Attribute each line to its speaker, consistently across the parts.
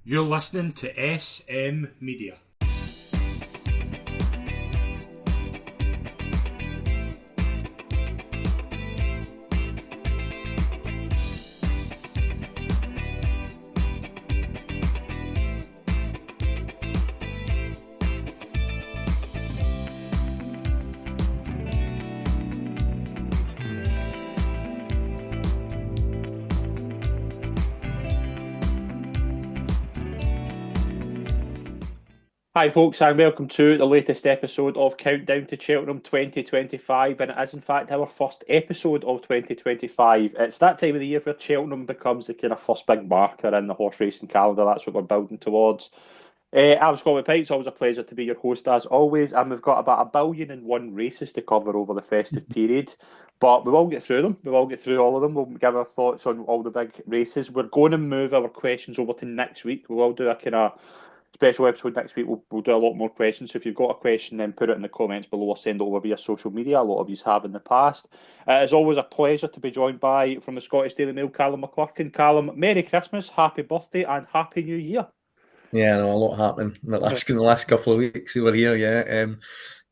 Speaker 1: You're listening to SM Media.
Speaker 2: Hi, folks, and welcome to the latest episode of Countdown to Cheltenham 2025. And it is, in fact, our first episode of 2025. It's that time of the year where Cheltenham becomes the kind of first big marker in the horse racing calendar. That's what we're building towards. I'm Scott McPike. It's always a pleasure to be your host, as always. And we've got about 1,000,001 races to cover over the festive period. But we will get through them. We will get through all of them. We'll give our thoughts on all the big races. We're going to move our questions over to next week. We will do a kind of special episode next week. We'll do a lot more questions. So if you've got a question, then put it in the comments below or send it over via social media. A lot of you have in the past. It's always a pleasure to be joined by, from the Scottish Daily Mail, Callum McClurkin. Callum, Merry Christmas, Happy Birthday, and Happy New Year.
Speaker 3: Yeah, no, a lot happening in the last couple of weeks over here. Yeah,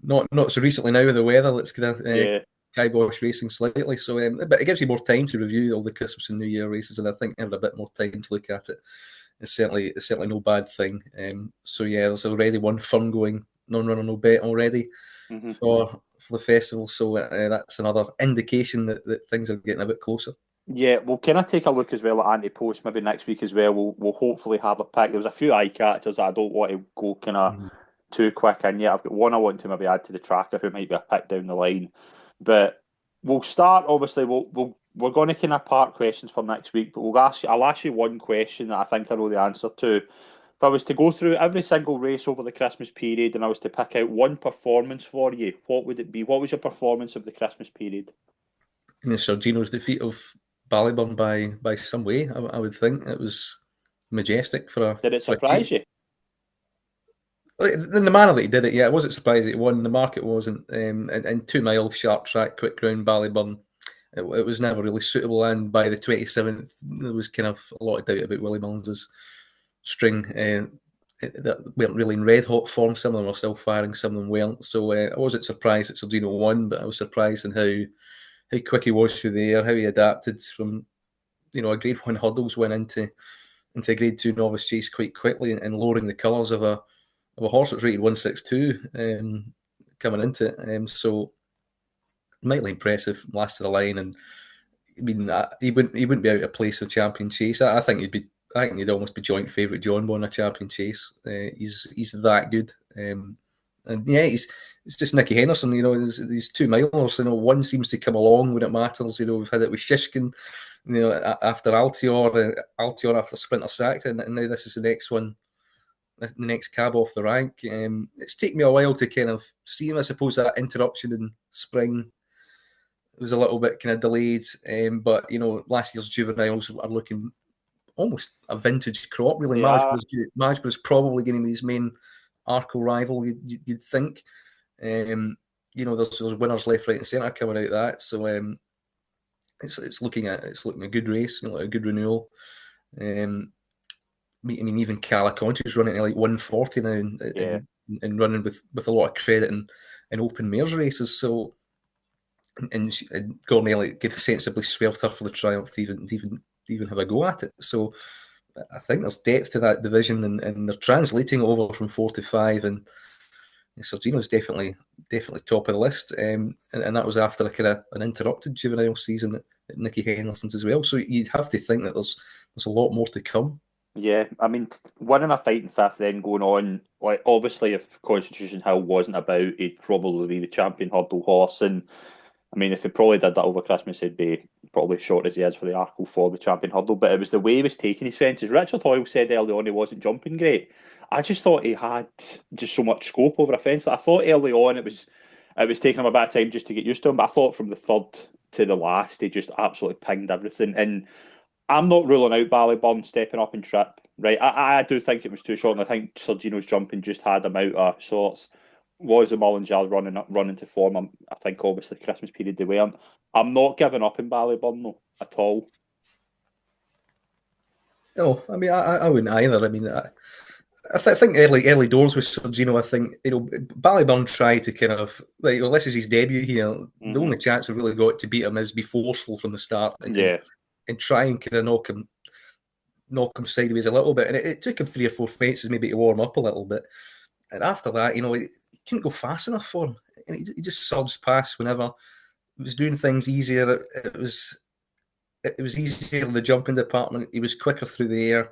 Speaker 3: not so recently now with the weather. It's kind of
Speaker 2: Yeah.
Speaker 3: kibosh racing slightly. So, but it gives you more time to review all the Christmas and New Year races, and I think having a bit more time to look at it is certainly no bad thing. So yeah, there's already one fun going, non-runner no bet already
Speaker 2: Mm-hmm.
Speaker 3: for the festival. So that's another indication that things are getting a bit closer.
Speaker 2: Yeah, we'll kind of take a look as well at anti-post maybe next week as well. We'll hopefully have a pick. There was a few eye catchers that I don't want to go kind of
Speaker 3: Mhm.
Speaker 2: too quick in yet. I've got one I want to maybe add to the tracker who might be a pick down the line. But we'll start, obviously, we're going to kind of park questions for next week, but I'll ask you one question that I think I know the answer to. If I was to go through every single race over the Christmas period and I was to pick out one performance for you, what would it be? What was your performance of the Christmas period?
Speaker 3: I mean, Sergino's defeat of Ballyburn by some way, I would think it was majestic
Speaker 2: Did it
Speaker 3: for a
Speaker 2: surprise you?
Speaker 3: in the manner that he did it. Yeah, I wasn't surprised that he won. The market wasn't, and 2 mile sharp track, quick ground Ballyburn. It was never really suitable, and by the 27th, there was kind of a lot of doubt about Willie Mullins's string. That weren't really in red hot form. Some of them were still firing, some of them weren't. So I wasn't surprised that Sergino won, but I was surprised in how quick he was through the air, how he adapted from a Grade One hurdles went into a Grade Two novice chase quite quickly, and lowering the colours of a horse that's rated 162 coming into it. So mightily impressive, last of the line, and I mean he wouldn't be out of place in champion chase. I think he'd almost be joint favourite John Boy in a champion chase. He's that good. And yeah, it's just Nicky Henderson. These 2 milers. One seems to come along when it matters. We've had it with Shishkin. After Altior after Sprinter Sacre, and now this is the next one, the next cab off the rank. It's taken me a while to kind of see him. I suppose that interruption in spring was a little bit kind of delayed, but last year's juveniles are looking almost a vintage crop. Really,
Speaker 2: They are.
Speaker 3: Majborough's probably going to be his main Arco rival. You'd think. There's winners left, right, and centre coming out of that. So it's looking a good race, a good renewal. I mean, even Calaconti's running at like 140 now,
Speaker 2: Yeah.
Speaker 3: and running with a lot of credit in open mares races. So, and Gornelli kind of sensibly swerved her for the triumph to even have a go at it. So, I think there's depth to that division, and they're translating it over from 4 to 5, and Sergino's definitely top of the list. And that was after a kind of an interrupted juvenile season at Nicky Henderson's as well. So you'd have to think that there's a lot more to come.
Speaker 2: Yeah, I mean, winning a fighting fifth, then going on, like obviously, if Constitution Hill wasn't about, he'd probably be the champion hurdle horse. And I mean, if he probably did that over Christmas, he'd be probably short as he is for the Arkle for the champion hurdle. But it was the way he was taking his fences. Richard Hoyle said early on he wasn't jumping great. I just thought he had just so much scope over a fence. I thought early on it was taking him a bit of time just to get used to him. But I thought from the third to the last, he just absolutely pinged everything. And I'm not ruling out Ballyburn stepping up and trip. Right, I do think it was too short, and I think Sergino's jumping just had him out of sorts. Was the Mullins yard running to form? I think obviously Christmas period they weren't. I'm not giving up in Ballyburn though at all.
Speaker 3: No, I mean, I wouldn't either. I mean, I think early doors with Sergino. I think Ballyburn tried to kind of like, well, this is his debut here. The only chance we've really got to beat him is be forceful from the start
Speaker 2: Yeah.
Speaker 3: and try and kind of knock him sideways a little bit. And it took him 3 or 4 fences maybe to warm up a little bit. And after that, he couldn't go fast enough for him. And he just surged past whenever. He was doing things easier. It was easier in the jumping department. He was quicker through the air.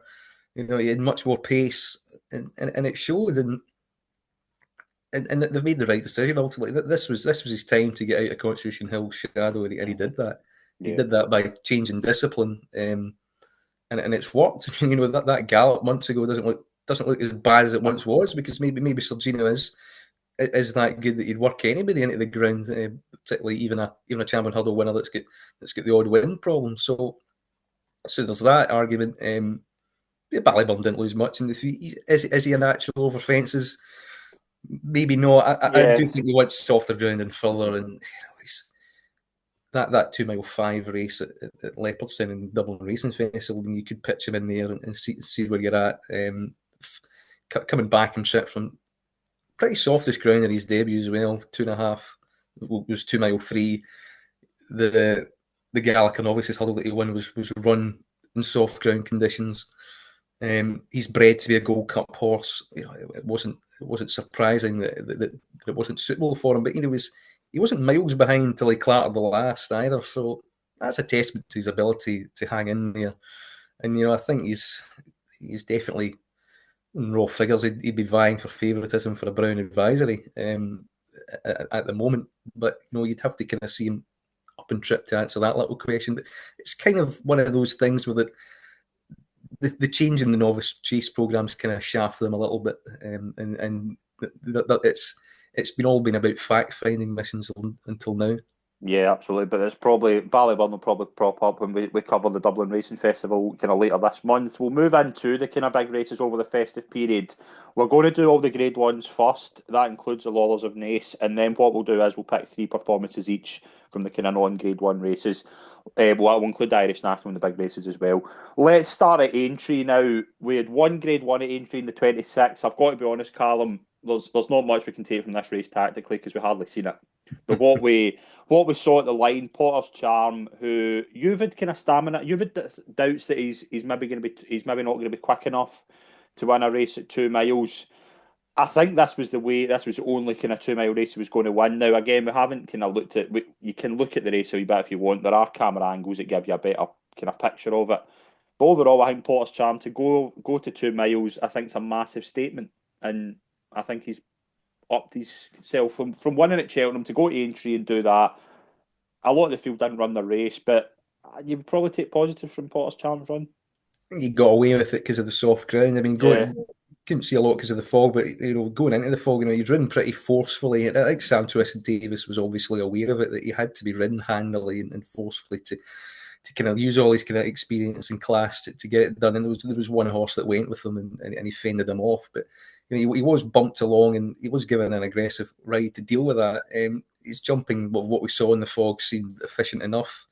Speaker 3: He had much more pace, and it showed. And they've made the right decision ultimately. This was his time to get out of Constitution Hill's shadow, and he did that. He did that by changing discipline, and it's worked. That gallop months ago doesn't look as bad as it once was, because maybe Sergino is that good that you'd work anybody into the ground, particularly even a champion hurdle winner that's got the odd wind problem. So there's that argument. Ballyburn didn't lose much in the three. Is he a natural over fences? Maybe not. I do think he wants softer ground and further, and that 2 mile 5 race at Leopardstown and Dublin Racing Festival, when you could pitch him in there and see where you're at. Coming back and shit from pretty softish ground in his debut as well. 2.5 was 2 mile 3. The Gallica Novices hurdle that he won was run in soft ground conditions. He's bred to be a Gold Cup horse. It wasn't surprising that it wasn't suitable for him, but he wasn't miles behind till he clattered the last either. So that's a testament to his ability to hang in there. And I think he's definitely, in raw figures, he'd be vying for favouritism for a Brown advisory at the moment. But you'd have to kind of see him up and trip to answer that little question. But it's kind of one of those things where the change in the novice chase programs kind of shaft them a little bit, and it's all been about fact finding missions until now.
Speaker 2: Yeah, absolutely. But it's probably Ballyburn will probably prop up when we cover the Dublin Racing Festival kind of later this month. We'll move into the kind of big races over the festive period. We're going to do all the Grade 1s first. That includes the Lawlors of Naas. And then what we'll do is we'll pick 3 performances each from the kind of non-Grade 1 races. We'll include the Irish National and the big races as well. Let's start at Aintree now. We had one Grade 1 at Aintree in the 26th. I've got to be honest, Callum, there's not much we can take from this race tactically because we hardly seen it. But what we saw at the line, Potter's Charm, who you've had kind of stamina, you've had doubts that he's maybe not going to be quick enough to win a race at 2 miles. I think this was the only kind of 2 mile race he was going to win. Now again, we haven't kind of looked at. You can look at the race a wee bit if you want. There are camera angles that give you a better kind of picture of it. But overall, I think Potter's Charm to go to 2 miles, I think it's a massive statement, and I think he's upped himself from winning at Cheltenham to go to Aintree and do that. A lot of the field didn't run the race, but you would probably take positive from Potter's Charm's run.
Speaker 3: I think he got away with it because of the soft ground. I mean, couldn't see a lot because of the fog, but going into the fog, he'd ridden pretty forcefully. I think Sam Twisted Davis was obviously aware of it, that he had to be ridden handily and forcefully to kind of use all his kind of experience and class to get it done. And there was one horse that went with him and he fended him off, but he was bumped along and he was given an aggressive ride to deal with that. His jumping, what we saw in the fog, seemed efficient enough,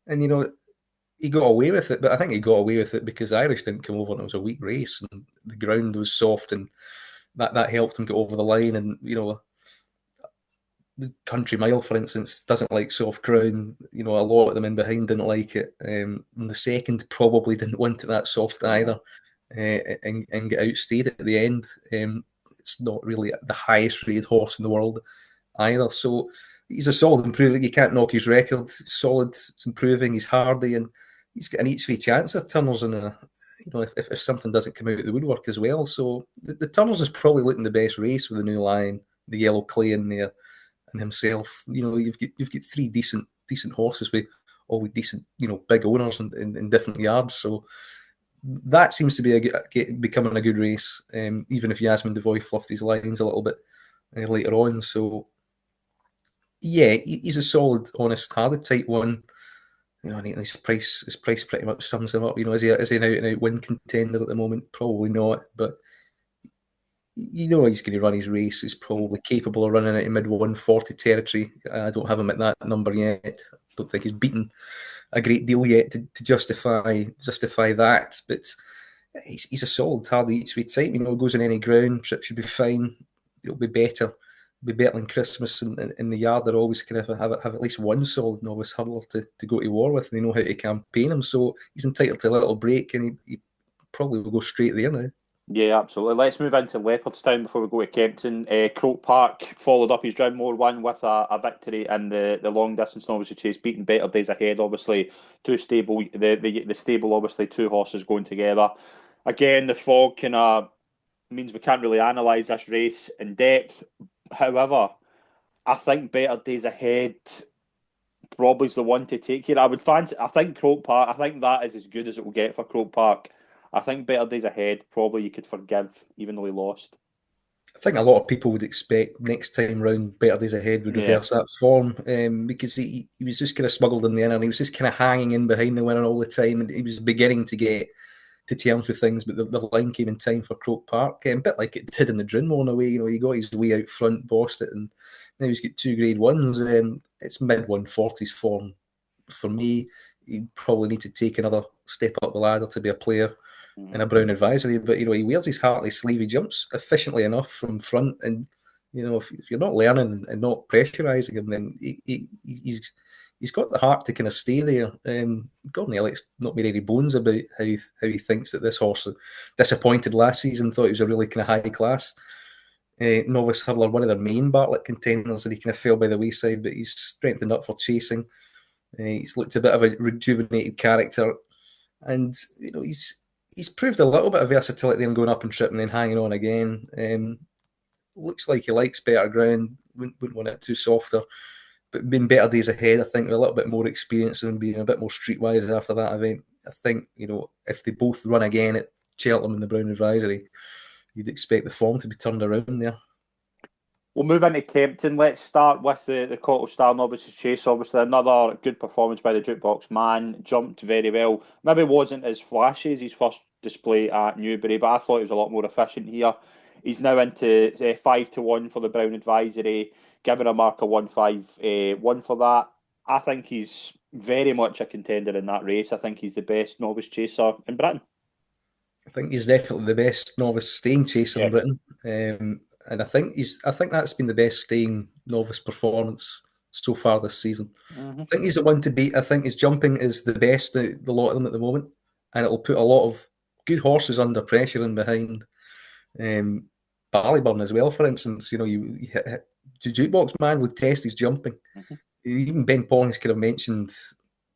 Speaker 3: and he got away with it. But I think he got away with it because Irish didn't come over and it was a weak race and the ground was soft, and that helped him get over the line. And the Country Mile, for instance, doesn't like soft ground. A lot of them in behind didn't like it. And the second probably didn't want it that soft either, and get outstayed at the end. It's not really the highest rated horse in the world either. So he's a solid improver. You can't knock his record. Solid, it's improving. He's hardy, and he's got an each way chance of Tunnels in if something doesn't come out of the woodwork as well. So the Tunnels is probably looking the best race with the New Lion, the Yellow Clay in there, and himself. You've got 3 decent horses with decent, big owners in different yards. So that seems to be becoming a good race, even if Yasmin Devoy fluffed his lines a little bit later on. So yeah, he's a solid, honest, hard type one. And his price pretty much sums him up. Is he an out and out win contender at the moment? Probably not, but he's going to run his race. He's probably capable of running it in mid 140 territory. I don't have him at that number yet. I don't think he's beaten a great deal yet to justify that. But he's a solid Hardy each way type. Goes on any ground, trip should be fine. It'll be better. Be better than Christmas in the yard. They're always kind of have at least one solid novice hurdler to go to war with, and they know how to campaign him. So he's entitled to a little break, and he probably will go straight there now.
Speaker 2: Yeah, absolutely. Let's move into Leopardstown before we go to Kempton. Croke Park followed up his Drimmore one with a victory in the long distance novice chase, beating Better Days Ahead. Obviously, two stable, the stable, obviously two horses going together. Again, the fog kind of means we can't really analyse this race in depth. However, I think Better Days Ahead probably is the one to take here. I think Croke Park. I think that is as good as it will get for Croke Park. I think Better Days Ahead probably you could forgive, even though he lost.
Speaker 3: I think a lot of people would expect next time round Better Days Ahead would reverse that form, because he was just kind of smuggled in the and he was just kind of hanging in behind the winner all the time, and he was beginning to get to terms with things, but the line came in time for Croke Park, a bit like it did in the Drinmore in a way. He got his way out front, bossed it, and now he's got two Grade 1s. It's mid 140s form for me. He probably need to take another step up the ladder to be a player in a Brown advisory, but he wears his heart on his sleeve. He jumps efficiently enough from front, and if you're not learning and not pressurising him, then he's got the heart to kind of stay there. Gordon Elliott's not made any bones about how he thinks that this horse disappointed last season. Thought he was a really kind of high class novice hurdler, one of their main Bartlett contenders, and he kind of fell by the wayside. But he's strengthened up for chasing. He's looked a bit of a rejuvenated character, and he's proved a little bit of versatility in going up and tripping and then hanging on again. Looks like he likes better ground. Wouldn't want it too softer. But being Better Days Ahead, I think, with a little bit more experience and being a bit more streetwise after that event, I think, if they both run again at Cheltenham in the Brown Advisory, you'd expect the form to be turned around there.
Speaker 2: We'll move into Kempton. Let's start with the Cottle Star Novices Chase. Obviously, another good performance by the Jukebox Man. Jumped very well. Maybe wasn't as flashy as his first display at Newbury, but I thought he was a lot more efficient here. He's now into 5-1 for the Brown Advisory, given a mark of 1-5-1 for that. I think he's very much a contender in that race. I think he's the best novice chaser in Britain.
Speaker 3: I think he's definitely the best novice staying chaser in Britain. And I think that's been the best staying novice performance so far this season.
Speaker 2: Mm-hmm.
Speaker 3: I think he's the one to beat. I think his jumping is the best, the lot of them at the moment, and it'll put a lot of good horses under pressure in behind. Ballyburn as well, for instance. The Jukebox Man would test his jumping.
Speaker 2: Mm-hmm.
Speaker 3: Even Ben Paulings could have mentioned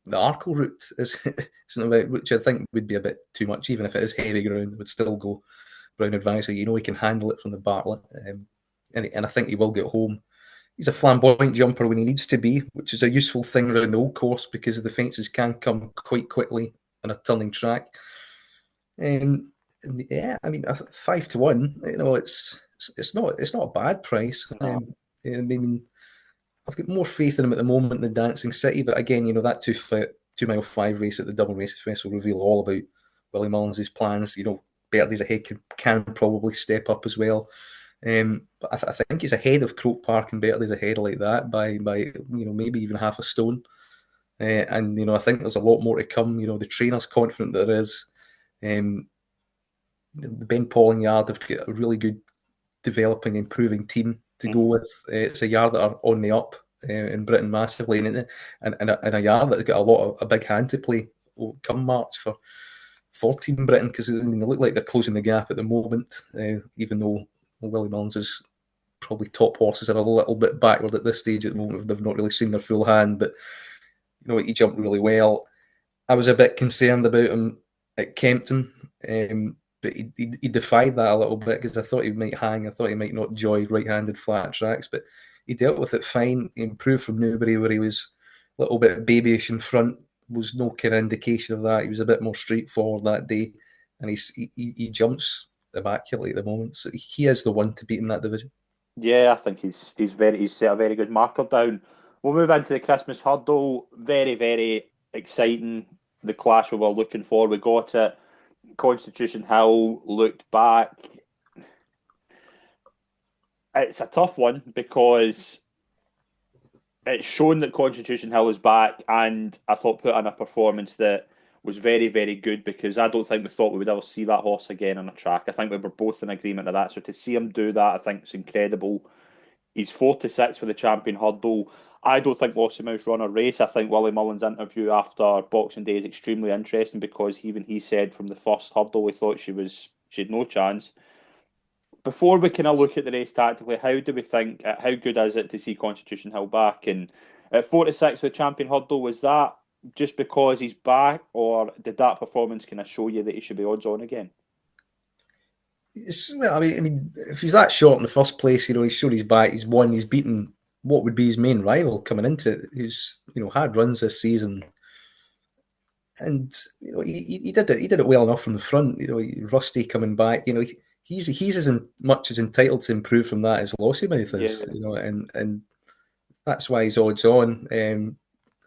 Speaker 3: the Arkle route, which I think would be a bit too much, even if it is heavy ground. It would still go Brown Advisory. He can handle it from the Bartlett, and I think he will get home. He's a flamboyant jumper when he needs to be, which is a useful thing around the old course because the fences can come quite quickly on a turning track. Yeah, I mean, 5-1. It's not a bad price.
Speaker 2: No.
Speaker 3: I mean, I've got more faith in him at the moment than Dancing City, but again, that 2 mile 5 race at the Dublin Races Festival will reveal all about Willie Mullins' plans. Better Days Ahead can probably step up as well. But I think he's ahead of Croke Park and Better Days Ahead like that by maybe even half a stone. And I think there's a lot more to come. The trainer's confident that there is. The Ben Pauling yard have got a really good developing, improving team to go with. It's a yard that are on the up in Britain massively, and a yard that's got a big hand to play come March for Team Britain, because they look like they're closing the gap at the moment, even though Willie Mullins is probably top horses are a little bit backward at this stage at the moment. They've not really seen their full hand, but he jumped really well. I was a bit concerned about him at Kempton, but he defied that a little bit because I thought he might hang. I thought he might not enjoy right-handed flat tracks, but he dealt with it fine. He improved from Newbury, where he was a little bit babyish in front. Was no kind of indication of that. He was a bit more straightforward that day, and he jumps immaculately at the moment. So he is the one to beat in that division.
Speaker 2: Yeah, I think he's set a very good marker down. We'll move into the Christmas hurdle. Very, very exciting. The clash we were looking for. We got it. Constitution Hill looked back. It's a tough one because it's shown that Constitution Hill is back, and I thought put in a performance that was very, very good, because I don't think we thought we would ever see that horse again on a track. I think we were both in agreement of that. So to see him do that, I think it's incredible. He's 4-6 for the Champion Hurdle. I don't think Lossy Mouse run a race. I think Willie Mullins' interview after Boxing Day is extremely interesting, because even he said from the first hurdle he thought she had no chance. Before we kind of look at the race tactically, how do we think? How good is it to see Constitution Hill back? And at 4-6 for the Champion Hurdle, was that just because he's back, or did that performance kind of show you that he should be odds on again?
Speaker 3: I mean, if he's that short in the first place, he's shown he's back. He's won. He's beaten what would be his main rival coming into it, who's had runs this season, and he did it. He did it well enough from the front. Rusty coming back. He's as much as entitled to improve from that as Lossiemouth is. And that's why he's odds on.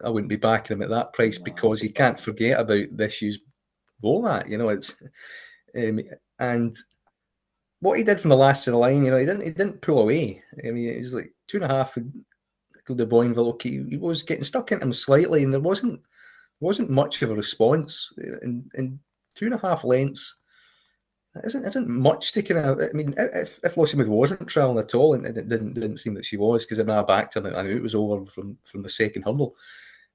Speaker 3: I wouldn't be backing him at that price, because you can't forget about this year's Volat. And what he did from the last of the line, he didn't pull away. I mean, it was like 2.5 go to Boinville. Okay, he was getting stuck into him slightly, and there wasn't much of a response. In 2.5 lengths isn't much to kind of. I mean, if Lossiemouth wasn't travelling at all, and it didn't seem that she was, because when I backed her, I knew it was over from the second hurdle.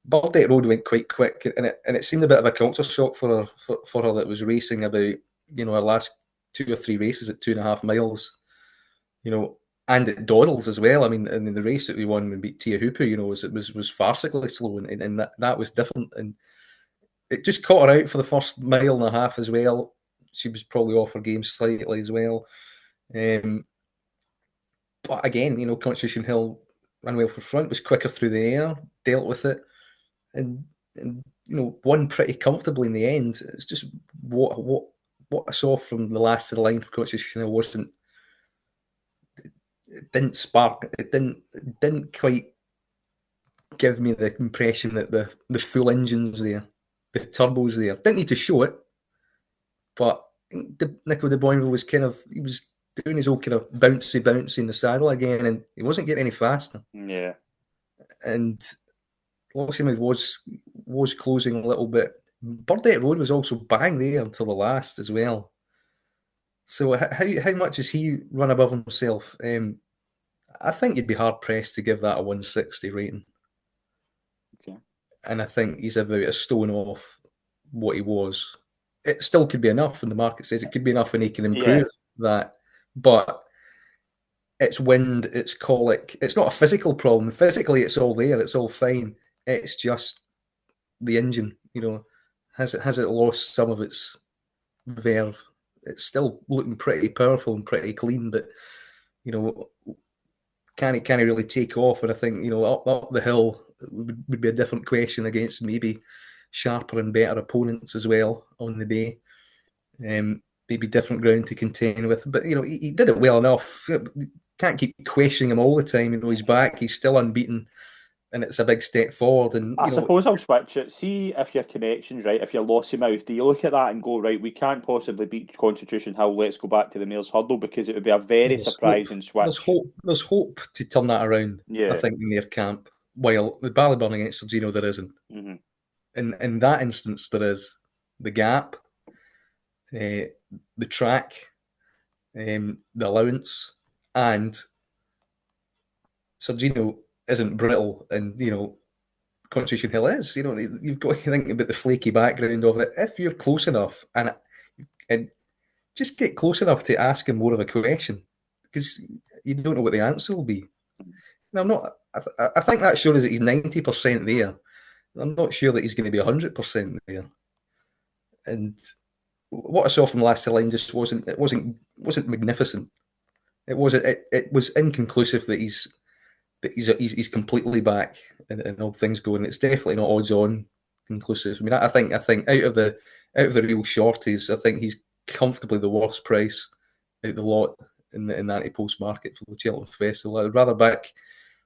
Speaker 3: Baldec Road went quite quick, and it seemed a bit of a culture shock for her that was racing about her last 2 or 3 races at 2.5 miles, and at Dorrells as well. I mean, the race that we won and beat Tia Hoopu, was farcically slow, and that was different, and it just caught her out for the first mile and a half as well. She was probably off her game slightly as well. But again, Constitution Hill ran well for front, was quicker through the air, dealt with it, and won pretty comfortably in the end. It's just what I saw from the last of the line for Constitution Hill wasn't. It didn't spark. It didn't quite give me the impression that the full engine's there, the turbos there. Didn't need to show it, but Nico de Boinville was he was doing his old kind of bouncy in the saddle again, and he wasn't getting any faster.
Speaker 2: Yeah,
Speaker 3: and Lossiemouth was closing a little bit. Burdett Road was also bang there until the last as well. So how much has he run above himself? I think you'd be hard pressed to give that a 160 rating.
Speaker 2: Okay.
Speaker 3: And I think he's about a stone off what he was. It still could be enough, and the market says it could be enough, and he can improve that. But it's wind, it's colic. It's not a physical problem. Physically, it's all there. It's all fine. It's just the engine. Has it lost some of its verve? It's still looking pretty powerful and pretty clean, but can it really take off? And I think up the hill would be a different question against maybe sharper and better opponents as well on the day. Maybe different ground to contend with, but he did it well enough. Can't keep questioning him all the time. He's back. He's still unbeaten, and it's a big step forward. And
Speaker 2: I suppose I'll switch it. See if your connection's right. If you're Lossiemouth, do you look at that and go, right, we can't possibly beat Constitution Hill, let's go back to the Mayor's Hurdle, because it would be a very surprising switch.
Speaker 3: There's hope to turn that around. I think in their camp. While with Ballyburn against Sergino, there isn't.
Speaker 2: Mm-hmm.
Speaker 3: In that instance, there is the gap, the track, the allowance, and Sergino isn't brittle, and Constitution Hill is. You've got to think about the flaky background of it. If you're close enough, and just get close enough to ask him more of a question, because you don't know what the answer will be. And I'm not. I think that shows that he's 90% there. I'm not sure that he's going to be 100% there. And what I saw from the last line just wasn't magnificent. It was inconclusive that he's completely back and all things going. It's definitely not odds on conclusive. I mean, I think out of the real shorties, I think he's comfortably the worst price out of the lot in the anti-post market for the Cheltenham Festival. I'd rather back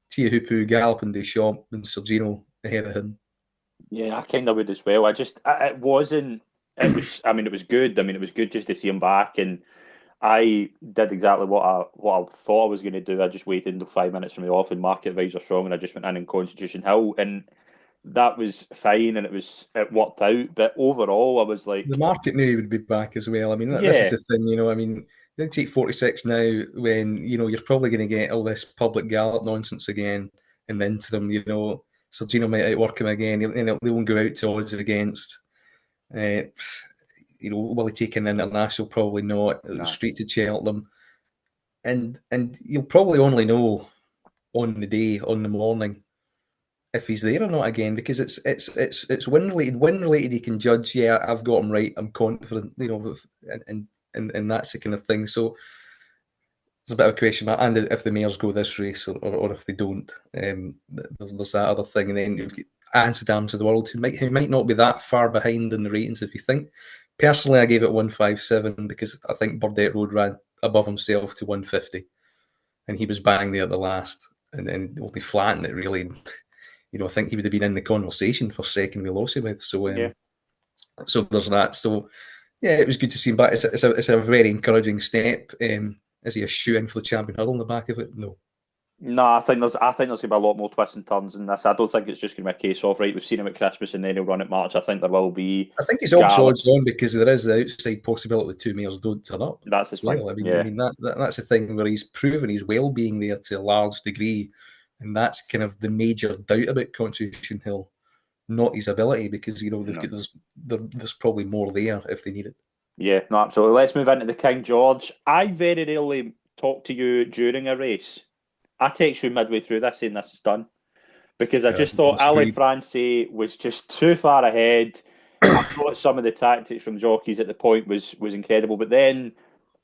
Speaker 3: Tia Hoopu, Gallop and Deschamps than Sergino ahead of him.
Speaker 2: Yeah, I kind of would as well. It wasn't. It was. I mean, it was good. I mean, it was good just to see him back, and I did exactly what I thought I was going to do. I just waited until 5 minutes from the off and market advisor strong, and I just went in Constitution Hill, and that was fine, and it worked out. But overall, I was
Speaker 3: The
Speaker 2: like,
Speaker 3: market knew he would be back as well. I mean, this is
Speaker 2: yeah,
Speaker 3: the thing, I mean, you take 46 now when, you're probably going to get all this public gallop nonsense again and into them, Sergino might outwork him again. They won't go out to odds against. Uh, will he take an international? Probably not.
Speaker 2: no,
Speaker 3: Straight to Cheltenham. And you'll probably only know on the day, on the morning, if he's there or not again, because it's win related. Win related, he can judge. Yeah, I've got him right. I'm confident. And that's the kind of thing. So it's a bit of a question mark. And if the mares go this race or if they don't, there's that other thing. And then you've got Amsterdam's of the world who might not be that far behind in the ratings if you think. Personally, I gave it 157 because I think Burdett Road ran above himself to 150, and he was bang there at the last, and only flattened it really. I think he would have been in the conversation for second with Lossy So,
Speaker 2: yeah.
Speaker 3: So there's that. So, yeah, it was good to see him back. It's a very encouraging step. Is he a shoe-in for the champion hurdle on the back of it? No.
Speaker 2: No, I think there's going to be a lot more twists and turns in this. I don't think it's just going to be a case of right. We've seen him at Christmas and then he'll run at March. I think there will be.
Speaker 3: I think he's also odds on because there is the outside possibility the two mares don't turn up.
Speaker 2: That's his thing.
Speaker 3: I mean, that's the thing where he's proven his well-being there to a large degree, and that's kind of the major doubt about Constitution Hill, not his ability, because there's probably more there if they need it.
Speaker 2: Yeah, no, absolutely. Let's move into the King George. I very rarely talk to you during a race. I text you midway through this saying this is done because I just thought Ali Francie was just too far ahead. I thought some of the tactics from jockeys at the point was incredible, but then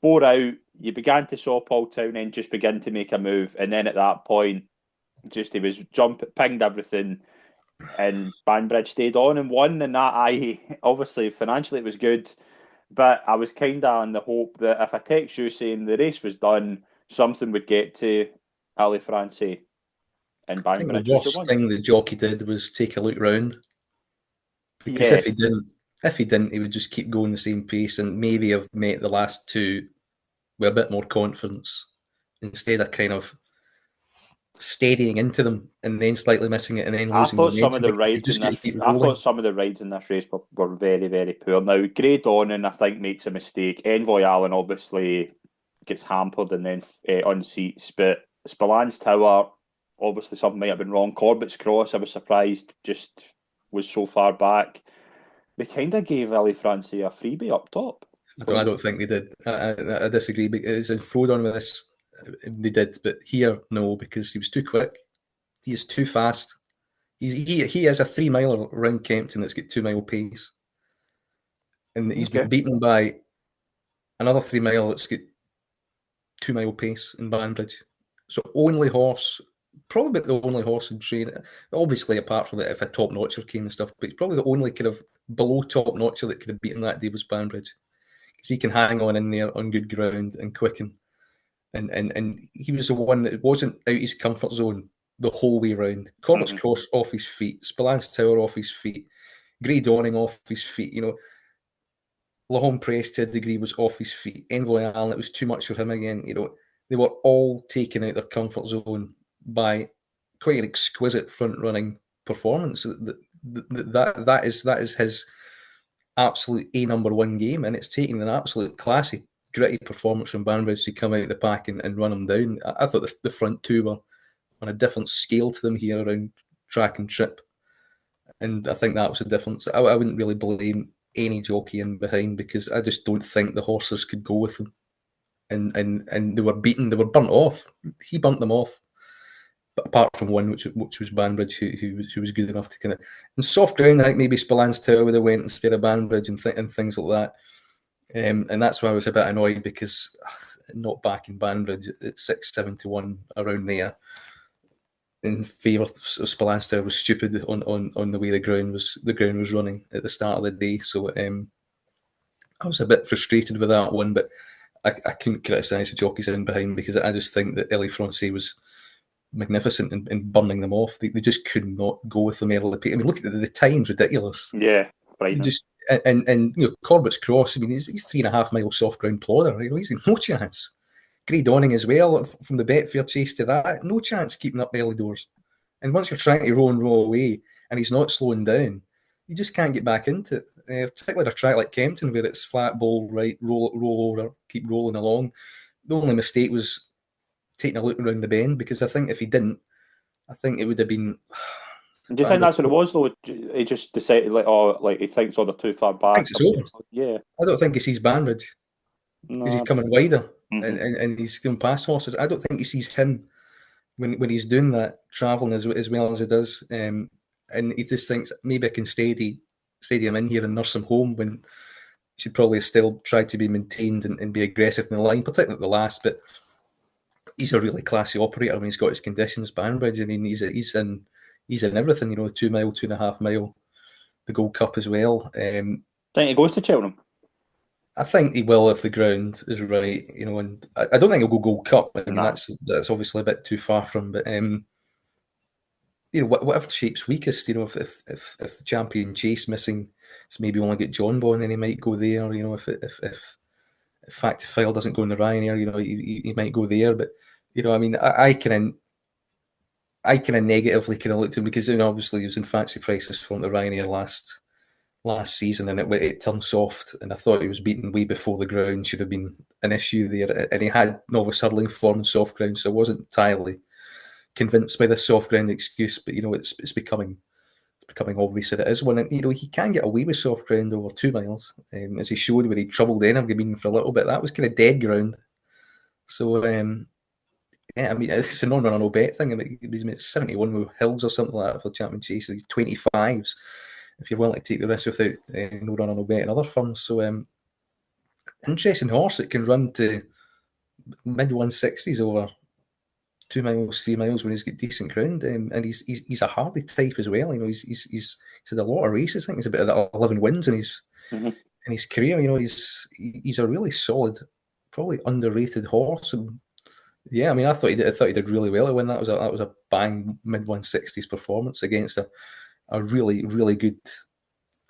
Speaker 2: 4 out, you began to saw Paul Townend just begin to make a move, and then at that point, just he was pinged everything, and Banbridge stayed on and won, and that obviously financially it was good, but I was kind of on the hope that if I text you saying the race was done, something would get to Ali Francie and
Speaker 3: I think
Speaker 2: Banbridge.
Speaker 3: the worst thing the jockey did was take a look round, because if he didn't, he would just keep going the same pace and maybe have met the last two with a bit more confidence instead of kind of steadying into them and then slightly missing it and then losing
Speaker 2: I thought some of the rides in this race were very, very poor. Now, Grey Dawning, I think, makes a mistake. Envoy Allen obviously gets hampered and then unseats, but Spillane Tower, obviously something might have been wrong. Corbett's Cross, I was surprised, just was so far back. They kind of gave Ali Francie a freebie up top.
Speaker 3: I don't think they did. I disagree. Because in Frodon with this, they did, but here, no, because he was too quick. He is too fast. He is a 3 miler around Kempton that's got 2 mile pace. And he's been beaten by another 3 mile that's got 2 mile pace in Banbridge. So probably the only horse in train, obviously apart from it if a top notcher came and stuff, but it's probably the only kind of below top notcher that could have beaten that day was Banbridge. Because he can hang on in there on good ground and quicken. And he was the one that wasn't out his comfort zone the whole way round. Corbett's Cross off his feet, Spillane's Tower off his feet, Grey Dawning off his feet, Lahome Press to a degree was off his feet. Envoy Allen, it was too much for him again. They were all taken out their comfort zone by quite an exquisite front running performance. That is his absolute number one game, and it's taking an absolute classy, gritty performance from Banbridge to come out of the pack and run him down. I thought the front two were on a different scale to them here around track and trip, and I think that was the difference. I wouldn't really blame any jockey in behind because I just don't think the horses could go with them, and they were beaten, they were burnt off. He burnt them off. But apart from one, which was Banbridge, who was good enough to kind of in soft ground, I think maybe Spillane's Tower would have went instead of Banbridge and things like that. And that's why I was a bit annoyed because not backing Banbridge at 6-7 to 1 around there in favour of Spillane's Tower was stupid on the way the ground was running at the start of the day. So I was a bit frustrated with that one, but I couldn't criticise the jockeys in behind because I just think that Ali Francie was magnificent in burning them off. They just could not go with them early. I mean, look at the time's ridiculous.
Speaker 2: Yeah,
Speaker 3: frightening. And Corbett's Cross, I mean, he's 3.5 mile soft ground plodder. He's no chance. Grey Dawning as well, from the Betfair chase to that, no chance keeping up early doors. And once you're trying to row away and he's not slowing down, you just can't get back into it. Particularly a track like Kempton, where it's flat bowl, right, roll over, keep rolling along. The only mistake was taking a look around the bend, because I think if he didn't, I think it would have been.
Speaker 2: Do you think that's what it was, though? He just decided, he thinks, they're too far back.
Speaker 3: I think it's over.
Speaker 2: Yeah.
Speaker 3: I don't think he sees Banbridge, because he's coming wider and he's going past horses. I don't think he sees him when he's doing that, travelling as well as he does. And he just thinks, maybe I can steady him in here and nurse him home, when he should probably still try to be maintained and be aggressive in the line, particularly at the last. But he's a really classy operator when he's got his conditions. Banbridge, I mean, he's in everything, 2 mile, 2.5 mile, the Gold Cup as well.
Speaker 2: Think he goes to Cheltenham?
Speaker 3: I think he will if the ground is right, and I don't think he'll go Gold Cup. I mean, that's obviously a bit too far from, but whatever shape's weakest, if the champion chase missing, it's maybe only get John Bon, then he might go there. If Fact File doesn't go in the Ryanair, he might go there. But I mean, I kind of negatively looked at him, because obviously he was in fancy prices from the Ryanair last season, and it turned soft, and I thought he was beaten way before the ground should have been an issue there, and he had novice hurdling form and soft ground, so I wasn't entirely convinced by this soft ground excuse. But it's becoming obvious that it is one, and he can get away with soft ground over 2 miles, as he showed where he troubled Energy for a little bit. That was kind of dead ground. So yeah, I mean, it's a non-run no bet thing. I mean, it's 71 with Hills or something like that for the champion chase. These 25s, if you're willing to take the risk without no run or no bet in other funds. So interesting horse that can run to mid 160s over 2 miles, 3 miles when he's got decent ground, and he's a hardy type as well. He's had a lot of races. I think he's about 11 wins in his career. He's a really solid, probably underrated horse. And yeah, I mean, I thought he did really well when that was a bang mid 160s performance against a really, really good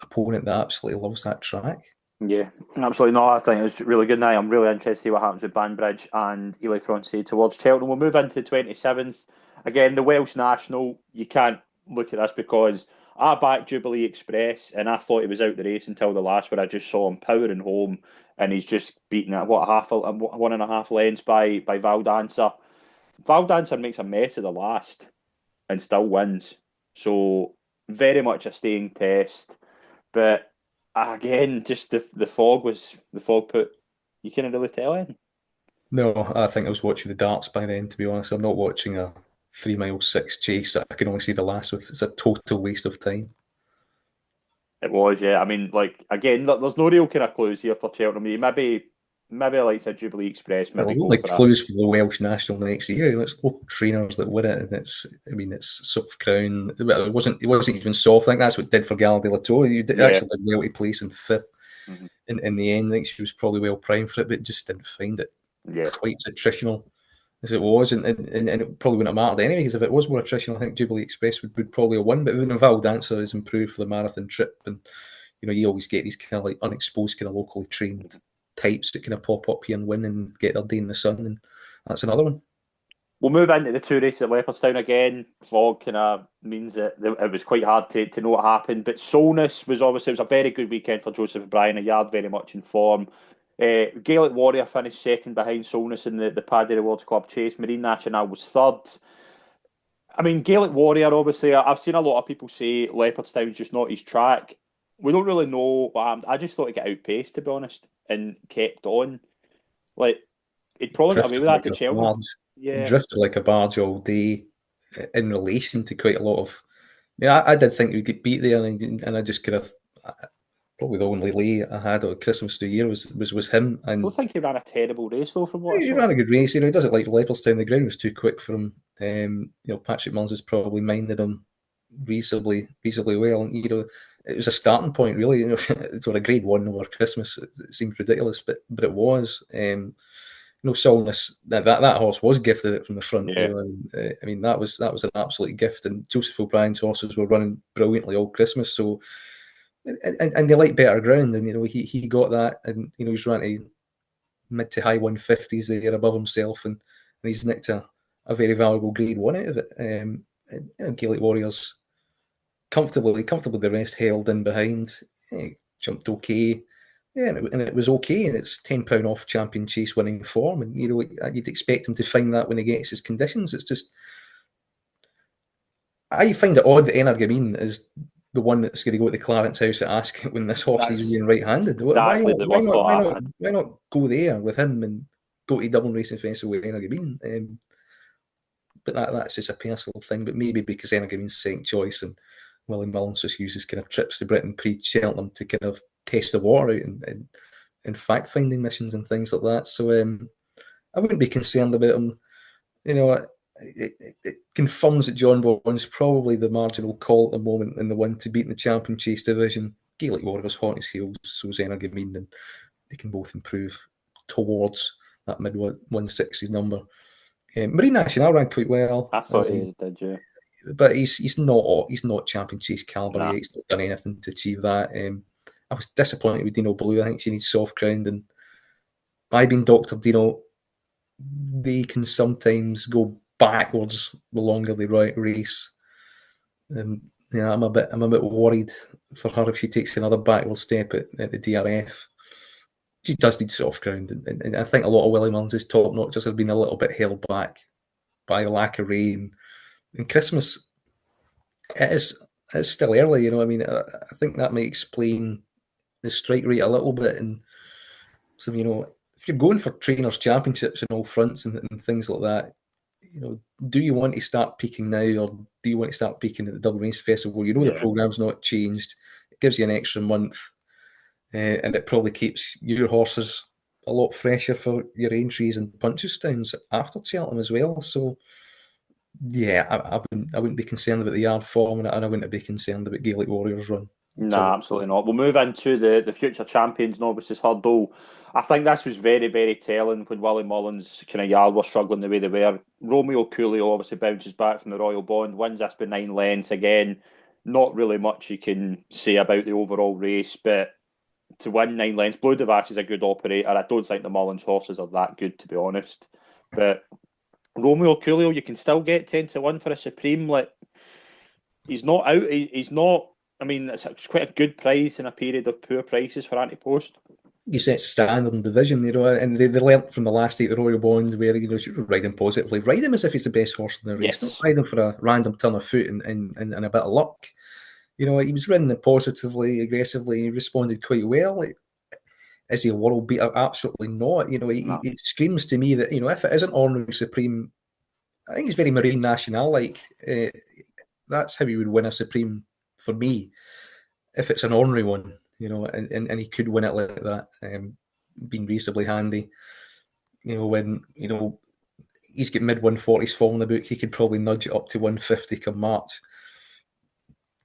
Speaker 3: opponent that absolutely loves that track.
Speaker 2: Yeah, absolutely. No, I think it's really good now. I'm really interested to see what happens with Banbridge and Ely Francais towards Cheltenham. We'll move into the 27th. Again, the Welsh National, you can't look at this, because I backed Jubilee Express and I thought he was out the race until the last, where I just saw him powering home, and he's just beaten at 1.5 lengths by Val Dancer. Val Dancer makes a mess of the last and still wins. So very much a staying test. But again, just the fog put, you couldn't really tell anything.
Speaker 3: No, I think I was watching the darts by then, to be honest. I'm not watching a 3 mile 6 chase that I can only see the last with. It's a total waste of time.
Speaker 2: It was, yeah. I mean, again, there's no real kind of clues here for Cheltenham. Maybe like a Jubilee Express.
Speaker 3: Well, the only clues for the Welsh National next year, it's local trainers that win it, and it's soft crown. It wasn't even soft. I think that's what did for Gala de la Torre. Actually did well to place in 5th in the end. I think she was probably well primed for it, but just didn't find it quite as attritional as it was, and it probably wouldn't have mattered anyway, because if it was more attritional, I think Jubilee Express would probably have won. But even Val Dancer has improved for the marathon trip, and you always get these kind of unexposed, kind of locally trained types that kind of pop up here and win and get their day in the sun, and that's another one.
Speaker 2: We'll move into the 2 races at Leopardstown again. Fog kind of means that it was quite hard to know what happened, but Solness was a very good weekend for Joseph O'Brien, a yard very much in form. Gaelic Warrior finished second behind Solness in the Paddy Rewards Club chase. Marine National was third. I mean, Gaelic Warrior, obviously, I've seen a lot of people say Leopardstown's just not his track. We don't really know what happened. I just thought he got outpaced, to be honest, and kept on. He'd probably got away with that to Cheltenham.
Speaker 3: Yeah. Drifted like a barge all day in relation to quite a lot of. I did think we'd get beat there, and I just kind of. Probably the only lay I had on Christmas New Year was him. And
Speaker 2: I don't think he ran a terrible race though. From what
Speaker 3: he ran a good race. He does it like Leopardstown. The ground was too quick for him. Patrick Mills has probably minded him reasonably well. And it was a starting point really. For a Grade 1 over Christmas, it seemed ridiculous, but it was. Solness, that horse was gifted it from the front.
Speaker 2: Yeah.
Speaker 3: I mean that was an absolute gift. And Joseph O'Brien's horses were running brilliantly all Christmas. So. and they like better ground, and he got that, and he's running to mid to high 150s there above himself, and he's nicked a very valuable grade 1 out of it. Gaelic Warriors comfortably the rest held in behind. Jumped okay. Yeah, and it was okay, and it's £10 off champion chase winning form, and you'd expect him to find that when he gets his conditions. It's just, I find it odd that Energamine is the one that's going to go to the Clarence house at Ascot when this horse is being right-handed.
Speaker 2: Exactly
Speaker 3: Why not go there with him and go to Dublin Racing Festival with Energamine? But that's just a personal thing. But maybe because Energamine's second choice, and Willie Mullins just uses kind of trips to Britain pre-Cheltenham to kind of test the water out and fact-finding missions and things like that. So I wouldn't be concerned about him. It confirms that John Bourne's probably the marginal call at the moment and the one to beat in the Champion Chase division. Gaelic Warriors hot as heels, so is Energamine, and they can both improve towards that mid 160s number. Marine National ran quite well.
Speaker 2: I thought he did, yeah.
Speaker 3: But he's not Champion Chase calibre
Speaker 2: Nah.
Speaker 3: yet. He's not done anything to achieve that. I was disappointed with Dino Blue. I think she needs soft ground, and by being Dr. Dino, they can sometimes go backwards the longer they race. And I'm a bit worried for her if she takes another backward step at the DRF. She does need soft ground, and I think a lot of Willie Mullins' top notchers have been a little bit held back by the lack of rain. And Christmas, it's still early, I mean, I think that might explain the strike rate a little bit. And so, if you're going for trainers' championships and all fronts and things like that, do you want to start peaking now, or do you want to start peaking at the Dublin Race Festival? The programme's not changed. It gives you an extra month, and it probably keeps your horses a lot fresher for your entries and Punchestowns after Cheltenham as well. So, yeah, I wouldn't be concerned about the yard form, and I wouldn't be concerned about Gaelic Warriors run.
Speaker 2: No, absolutely not. We'll move into the future champions, Novice's Hurdle. I think this was very, very telling when Willie Mullins' kind of yard were struggling the way they were. Romeo Coolio obviously bounces back from the Royal Bond, wins this by 9 lengths. Again, not really much you can say about the overall race, but to win 9 lengths, Blue Devache is a good operator. I don't think the Mullins horses are that good, to be honest. But Romeo Coolio, you can still get 10-1 for a Supreme. Like, he's not out. He's not. I mean, it's quite a good price in a period of poor prices for Anti-Post.
Speaker 3: You set standard in division, and they learnt from the last 8 the Royal Bond where you ride him positively, ride him as if he's the best horse in the race, not ride him for a random turn of foot and a bit of luck. He was ridden positively, aggressively, he responded quite well. Is he a world beater? Absolutely not. It screams to me that if it isn't Ornery Supreme, I think he's very Marine National like. That's how he would win a Supreme for me, if it's an ornery one, and he could win it like that, being reasonably handy. When he's got mid 140s form in the book, he could probably nudge it up to 150 come March.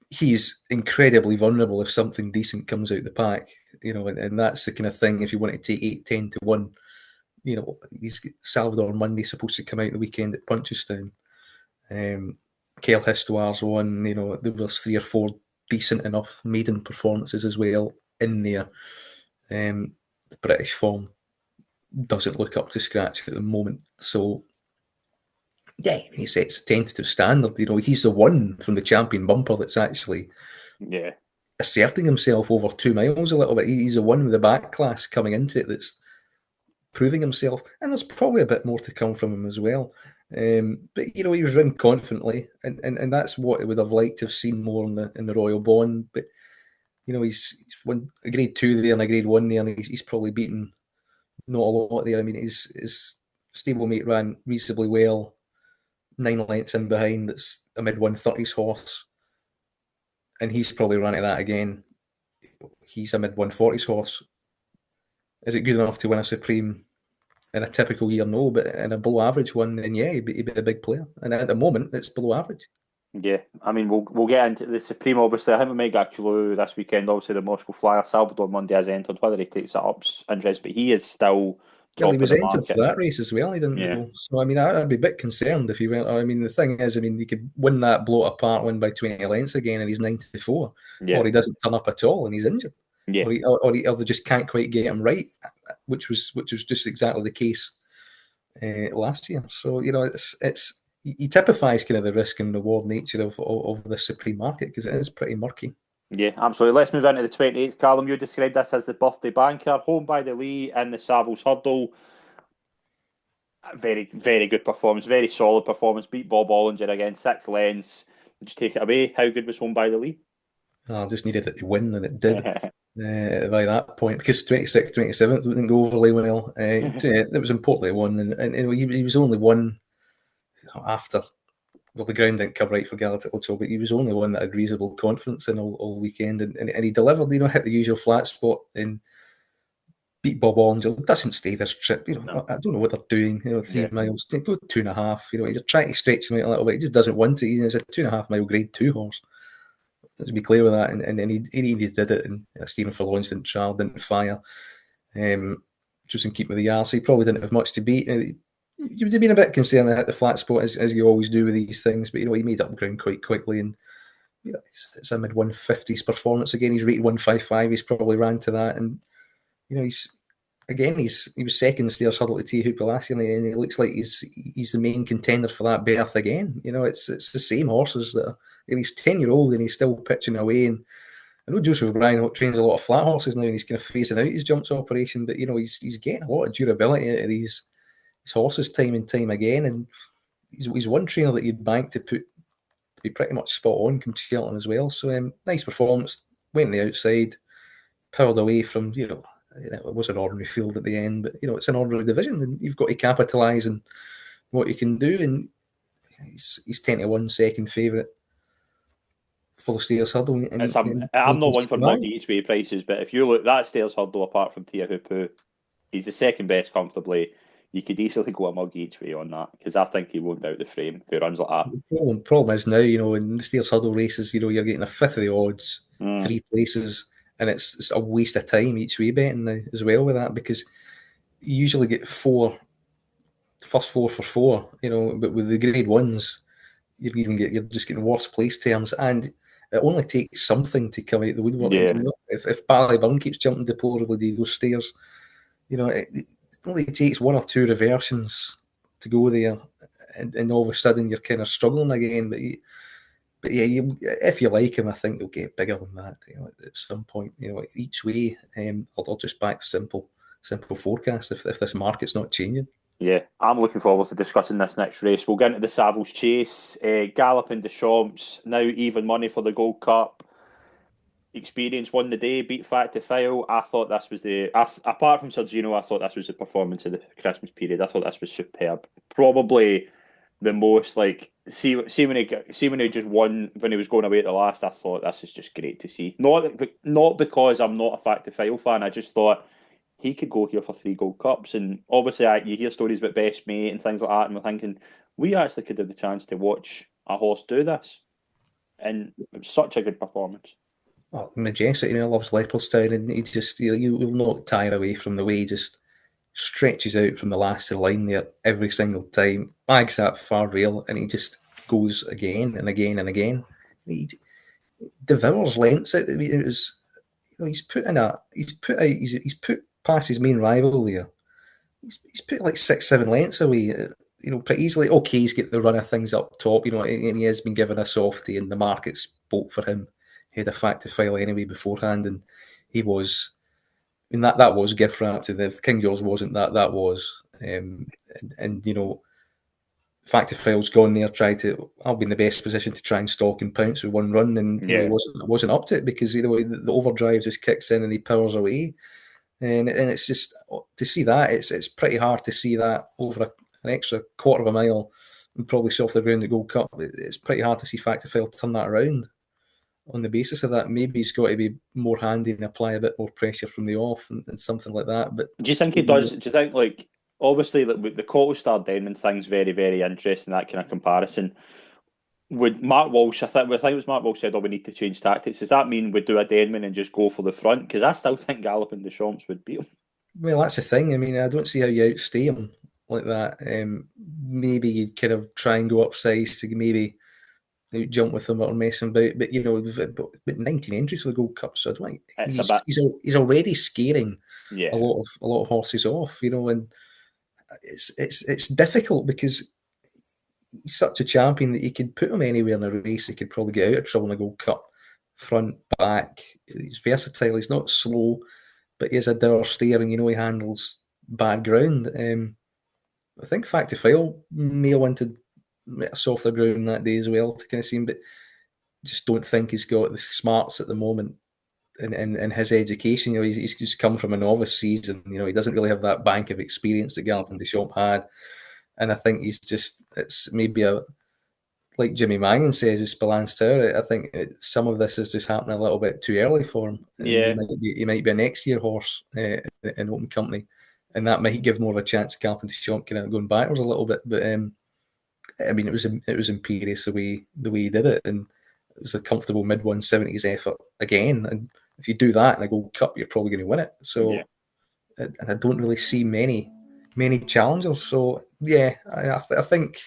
Speaker 3: He's incredibly vulnerable if something decent comes out the pack, and that's the kind of thing. If you want to take 8-10-1, he's got Salvador Monday supposed to come out the weekend at Punchestown. Kel Histoire's one, there was 3 or 4 decent enough maiden performances as well in there. The British form doesn't look up to scratch at the moment. So, yeah, he sets a tentative standard. He's the one from the champion bumper that's actually asserting himself over 2 miles a little bit. He's the one with the back class coming into it that's proving himself. And there's probably a bit more to come from him as well. But he was ridden confidently, and that's what I would have liked to have seen more in the Royal Bond. But he's won a grade 2 there and a grade 1 there, and he's probably beaten not a lot there. I mean, his stablemate ran reasonably well, 9 lengths in behind. That's a mid 130s horse, and he's probably run at that again. He's a mid 140s horse. Is it good enough to win a Supreme? In a typical year, no, but in a below average one, then yeah, he'd be a big player. And at the moment, it's below average.
Speaker 2: Yeah, I mean, we'll get into the Supreme, obviously. I think we might get a clue this weekend. Obviously, the Moscow Flyer, Salvador Monday has entered. Whether he takes it up's interesting, but he is still
Speaker 3: Well, he
Speaker 2: top of
Speaker 3: was
Speaker 2: the
Speaker 3: entered for
Speaker 2: market.
Speaker 3: that race as well. He didn't
Speaker 2: Yeah.
Speaker 3: go. So I mean, I'd be a bit concerned if he went. I mean, the thing is, I mean, he could win that, blow it apart, win by 20 lengths again, and he's 94,
Speaker 2: Yeah.
Speaker 3: or he doesn't turn up at all and he's injured,
Speaker 2: Yeah.
Speaker 3: or they just can't quite get him right, which was just exactly the case last year. So it's he typifies kind of the risk and reward nature of the Supreme Market, because it is pretty murky.
Speaker 2: Yeah, absolutely. Let's move into the 28th. Callum, you described this as the birthday banker, home by the Lee in the Savills Hurdle. Very, very good performance, very solid performance. Beat Bob Ollinger again, 6 lengths. Just take it away. How good was home by the Lee?
Speaker 3: I just needed it to win, and it did by that point, because 26th, 27th didn't go overly well. It was important they won, and he was only one after. Well, the ground didn't come right for Gaelic at all, but he was only one that had reasonable confidence in all weekend, and he delivered. Hit the usual flat spot and beat Bob Ollinger. Doesn't stay this trip.
Speaker 2: No.
Speaker 3: I don't know what they're doing. 3 miles, go 2.5. You're trying to stretch him out a little bit. He just doesn't want to. He's a 2.5 mile Grade 2 horse. Let's be clear with that. And he did it. And Stephen Forlonge didn't trial, didn't fire. Just in keep with the yard, so he probably didn't have much to beat. You would have been a bit concerned at the flat spot, as you always do with these things, but he made up ground quite quickly, and it's a mid 150s performance again. He's rated 155. He's probably ran to that, and he was second in Stairs Hurdle to Tia Hooper last year, and he looks like he's the main contender for that berth again. It's the same horses that are, and he's 10-year-old and he's still pitching away. And I know Joseph O'Brien trains a lot of flat horses now, and he's kind of phasing out his jumps operation, but he's getting a lot of durability out of these horses time and time again, and he's one trainer that you'd bank to be pretty much spot on come Cheltenham as well. So nice performance, went on the outside, powered away from it was an ordinary field at the end, but it's an ordinary division, and you've got to capitalise on what you can do. And he's 10-1 second favourite for the Stairs Hurdle.
Speaker 2: I'm not one for muggy each way prices, but if you look that Stairs Hurdle apart from Tia Hooper, he's the second best comfortably. You could easily go a muggy each way on that, because I think he won't be out the frame if he runs like that.
Speaker 3: The problem is now, in the Stairs Hurdle races, you're getting a fifth of the odds, 3 places, and it's a waste of time each way betting now as well with that, because you usually get first 4 for 4, but with the grade 1s, you're just getting worse place terms, and it only takes something to come out the woodwork.
Speaker 2: Yeah.
Speaker 3: If Ballyburn keeps jumping deplorably to those stairs, it only takes 1 or 2 reversions to go there, and all of a sudden you're kind of struggling again. But if you like him, I think he'll get bigger than that. At some point, each way. I'll just back simple forecast if this market's not changing.
Speaker 2: Yeah, I'm looking forward to discussing this next race. We'll get into the Savills Chase. Gallop and Deschamps, now even money for the Gold Cup. Experience won the day, beat Factor File. I thought this was apart from Sergino, I thought this was the performance of the Christmas period. I thought this was superb. Probably the most see when he just won when he was going away at the last. I thought this is just great to see. Not because I'm not a Factor File fan. I just thought he could go here for 3 Gold Cups, and obviously you hear stories about best mate and things like that, and we're thinking we actually could have the chance to watch a horse do this, and it was such a good performance.
Speaker 3: Oh, majestic! Loves Leopardstown, and he just you'll not tire away from the way he just stretches out from the last of the line there every single time, bags that far rail, and he just goes again and again and again. He devours lengths. He's put past his main rival there. He's put like 6-7 lengths away. Pretty easily. Okay, he's get the run of things up top. And he has been given a softie, and the market spoke for him. He had a Factor File anyway beforehand, and he was. I mean, that was gift wrapped. If King George wasn't that was. Factor File's gone there, tried to. I'll be in the best position to try and stalk and pounce with one run, and he wasn't up to it, because the overdrive just kicks in and he powers away, and it's just to see that it's pretty hard to see that over an extra quarter of a mile and probably softer ground the Gold Cup. It's pretty hard to see Factor File turn that around. On the basis of that, maybe he's got to be more handy and apply a bit more pressure from the off and something like that. But
Speaker 2: do you think he does? Do you think obviously the Cottlestar Denman thing's very, very interesting, that kind of comparison? Would Mark Walsh, I think it was Mark Walsh said, we need to change tactics. Does that mean we do a Denman and just go for the front? Because I still think Gallop and Deschamps would beat him.
Speaker 3: Well, that's the thing. I mean, I don't see how you outstay him like that. Maybe you'd kind of try and go up size to maybe jump with him or mess him about. But we've got 19 entries for the Gold Cup, so I don't. I mean,
Speaker 2: It's a bit,
Speaker 3: he's already scaring a
Speaker 2: yeah,
Speaker 3: lot of horses off. And it's difficult because he's such a champion that you could put him anywhere in a race. He could probably get out of trouble in a Gold Cup, front, back. He's versatile. He's not slow, but he has a dour steer, and he handles bad ground. I think Factor File may have wanted a softer ground that day as well to kind of see him, but just don't think he's got the smarts at the moment in his education. He's just come from a novice season. He doesn't really have that bank of experience that Galopin Des Champs had, and I think it's maybe like Jimmy Mangan says with Spillane Tower. I think some of this is just happening a little bit too early for him, and
Speaker 2: yeah,
Speaker 3: he might be a next year horse in open company, and that might give more of a chance. Galopin Des Champs kind of going backwards a little bit, but I mean, it was imperious the way he did it, and it was a comfortable mid 170s effort again. And if you do that in a Gold Cup, you're probably going to win it.
Speaker 2: yeah.
Speaker 3: So, and I don't really see many challengers. So, yeah, I think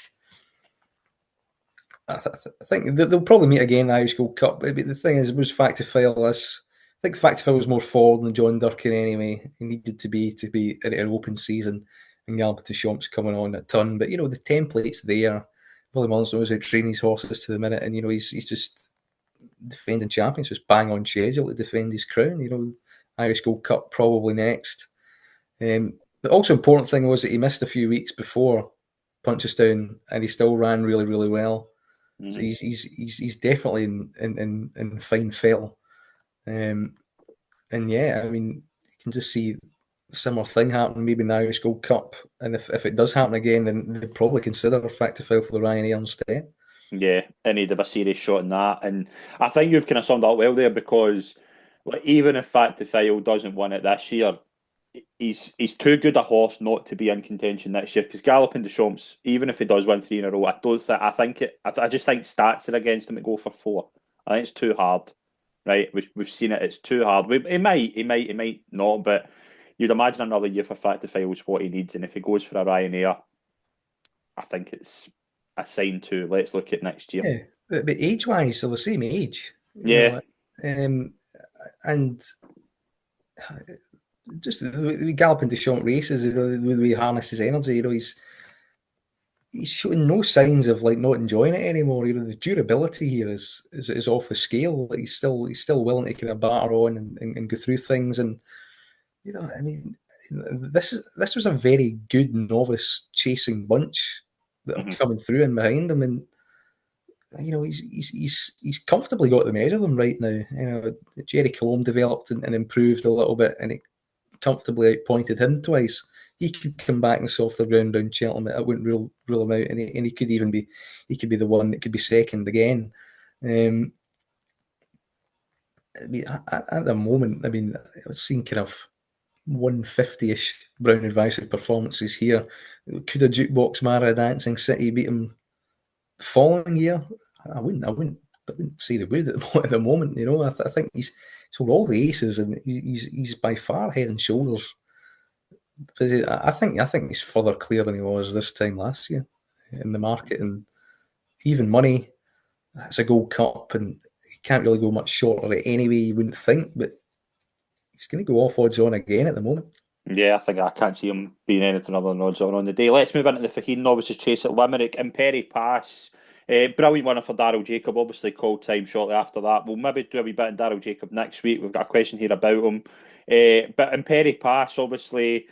Speaker 3: I think they'll probably meet again in the Irish Gold Cup. But the thing is, it was Factor File this. I think Factor File was more forward than John Durkin anyway. He needed to be in an open season, and Galbert Champs coming on a ton. But the template's there. Willie Mullins knows how to train his horses to the minute, and he's just defending champions, just bang on schedule to defend his crown. Irish Gold Cup probably next. The also important thing was that he missed a few weeks before Punchestown, and he still ran really, really well. So he's definitely in fine fettle. And yeah, I mean, you can just see a similar thing happen maybe in the Irish Gold Cup. And if it does happen again, then they'd probably consider a Factor File for the Ryanair instead.
Speaker 2: Yeah, and he'd have a serious shot in that. And I think you've kind of summed up well there because, like, even if Fact to File doesn't win it this year, he's too good a horse not to be in contention next year. Because Galloping Des Champs, even if he does win three in a row, I just think stats are against him to go for four. I think it's too hard. Right, we've seen it. It's too hard. He might not, but you'd imagine another year for Fact to File is what he needs. And if he goes for a Ryanair, I think it's a sign to let's look at next year.
Speaker 3: Yeah, but age-wise, they're the same age.
Speaker 2: Yeah,
Speaker 3: And just the Galloping Des Champs races, the way he harnesses energy, he's showing no signs of like not enjoying it anymore. The durability here is off the scale. Like, he's still willing to kind of batter on and go through things. And I mean, this was a very good novice chasing bunch that are coming through and behind him, and he's comfortably got the measure of them right now. Jerry Colombe developed and improved a little bit, and it comfortably outpointed him twice. He could come back and softer ground down Cheltenham. I wouldn't rule him out, and he could even be the one that could be second again. I mean, at the moment, I mean, I've seen kind of 150-ish Brown Advisory performances here. Could a jukebox Mara Dancing City beat him the following year? I wouldn't say they would at the moment. I think he's sold all the aces, and he's by far head and shoulders. I think he's further clear than he was this time last year in the market, and even money. It's a Gold Cup, and he can't really go much shorter anyway. You wouldn't think, but he's going to go off odds on again at the moment.
Speaker 2: yeah, I think I can't see him being anything other than odds on the day. Let's move into the Faheen Novices chase at Limerick and Perry Pass. Brilliant winner for Daryl Jacob. Obviously, call time shortly after that. We'll maybe do a wee bit on Daryl Jacob next week. We've got a question here about him. But in Perry Pass, obviously,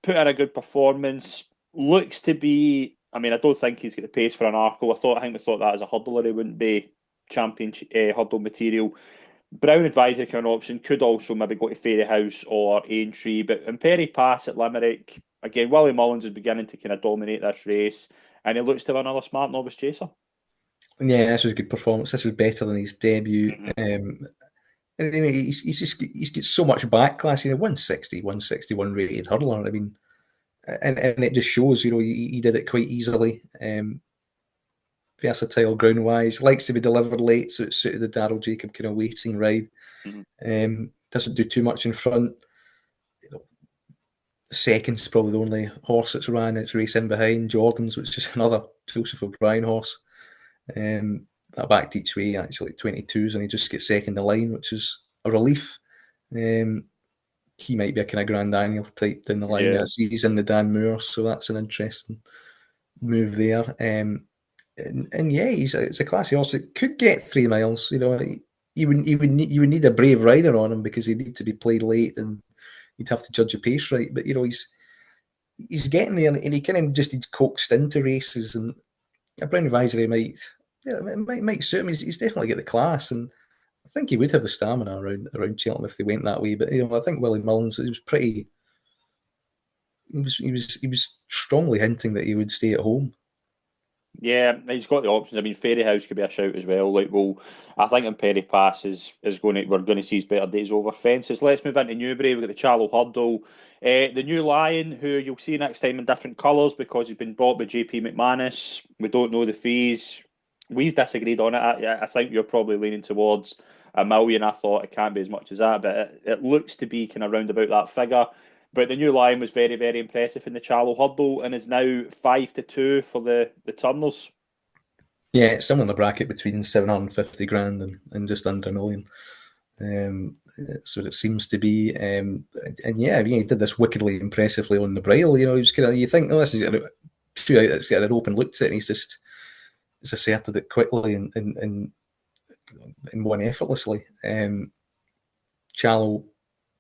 Speaker 2: put in a good performance. Looks to be. I mean, I don't think he's got the pace for an Arkle. I think we thought that as a hurdler, he wouldn't be champion hurdle material. Brown Advisory kind of option could also maybe go to Fairy House or Aintree, but in Perry Pass at Limerick, again, Willie Mullins is beginning to kind of dominate this race, and he looks to have another smart novice chaser.
Speaker 3: Yeah, this was a good performance. This was better than his debut. And he's got so much back class. 160, 161 rated hurdler. I mean, and it just shows. He did it quite easily. Versatile ground wise, likes to be delivered late, so it suited the Daryl Jacob kind of waiting ride. Doesn't do too much in front. second's probably the only horse that's ran its race in behind. Jordan's, which is another Joseph O'Brien horse. That backed each way, actually, 22s, and he just gets second in the line, which is a relief. He might be a kind of Grand Daniel type down the line.
Speaker 2: Yeah.
Speaker 3: He's in the Dan Moore, so that's an interesting move there. And yeah, it's a classy horse. It could get 3 miles. You would need a brave rider on him because he'd need to be played late and you'd have to judge the pace right. But he's getting there, and he kind of just needs coaxed into races. And a Brown Advisory might suit him. He's definitely got the class, and I think he would have the stamina around Cheltenham if they went that way. But I think Willie Mullins, he was strongly hinting that he would stay at home.
Speaker 2: Yeah, he's got the options. I mean, Fairyhouse could be a shout as well. I think in Perry Pass we're going to see his better days over fences. Let's move into Newbury. We've got the Challow Hurdle, the new Lion, who you'll see next time in different colours because he's been bought by JP McManus. We don't know the fees. We've disagreed on it. I think you're probably leaning towards $1 million. I thought it can't be as much as that, but it looks to be kind of round about that figure. But the new Lion was very, very impressive in the Challow Hurdle and is now 5-2 for the Turners.
Speaker 3: Yeah, it's somewhere in the bracket between 750 grand and just under $1 million. That's what it seems to be. And yeah, I mean, he did this wickedly impressively on the bridle. He was kind of, you think, this is two out that's got an open look to it, and he's asserted it quickly and won effortlessly. Challow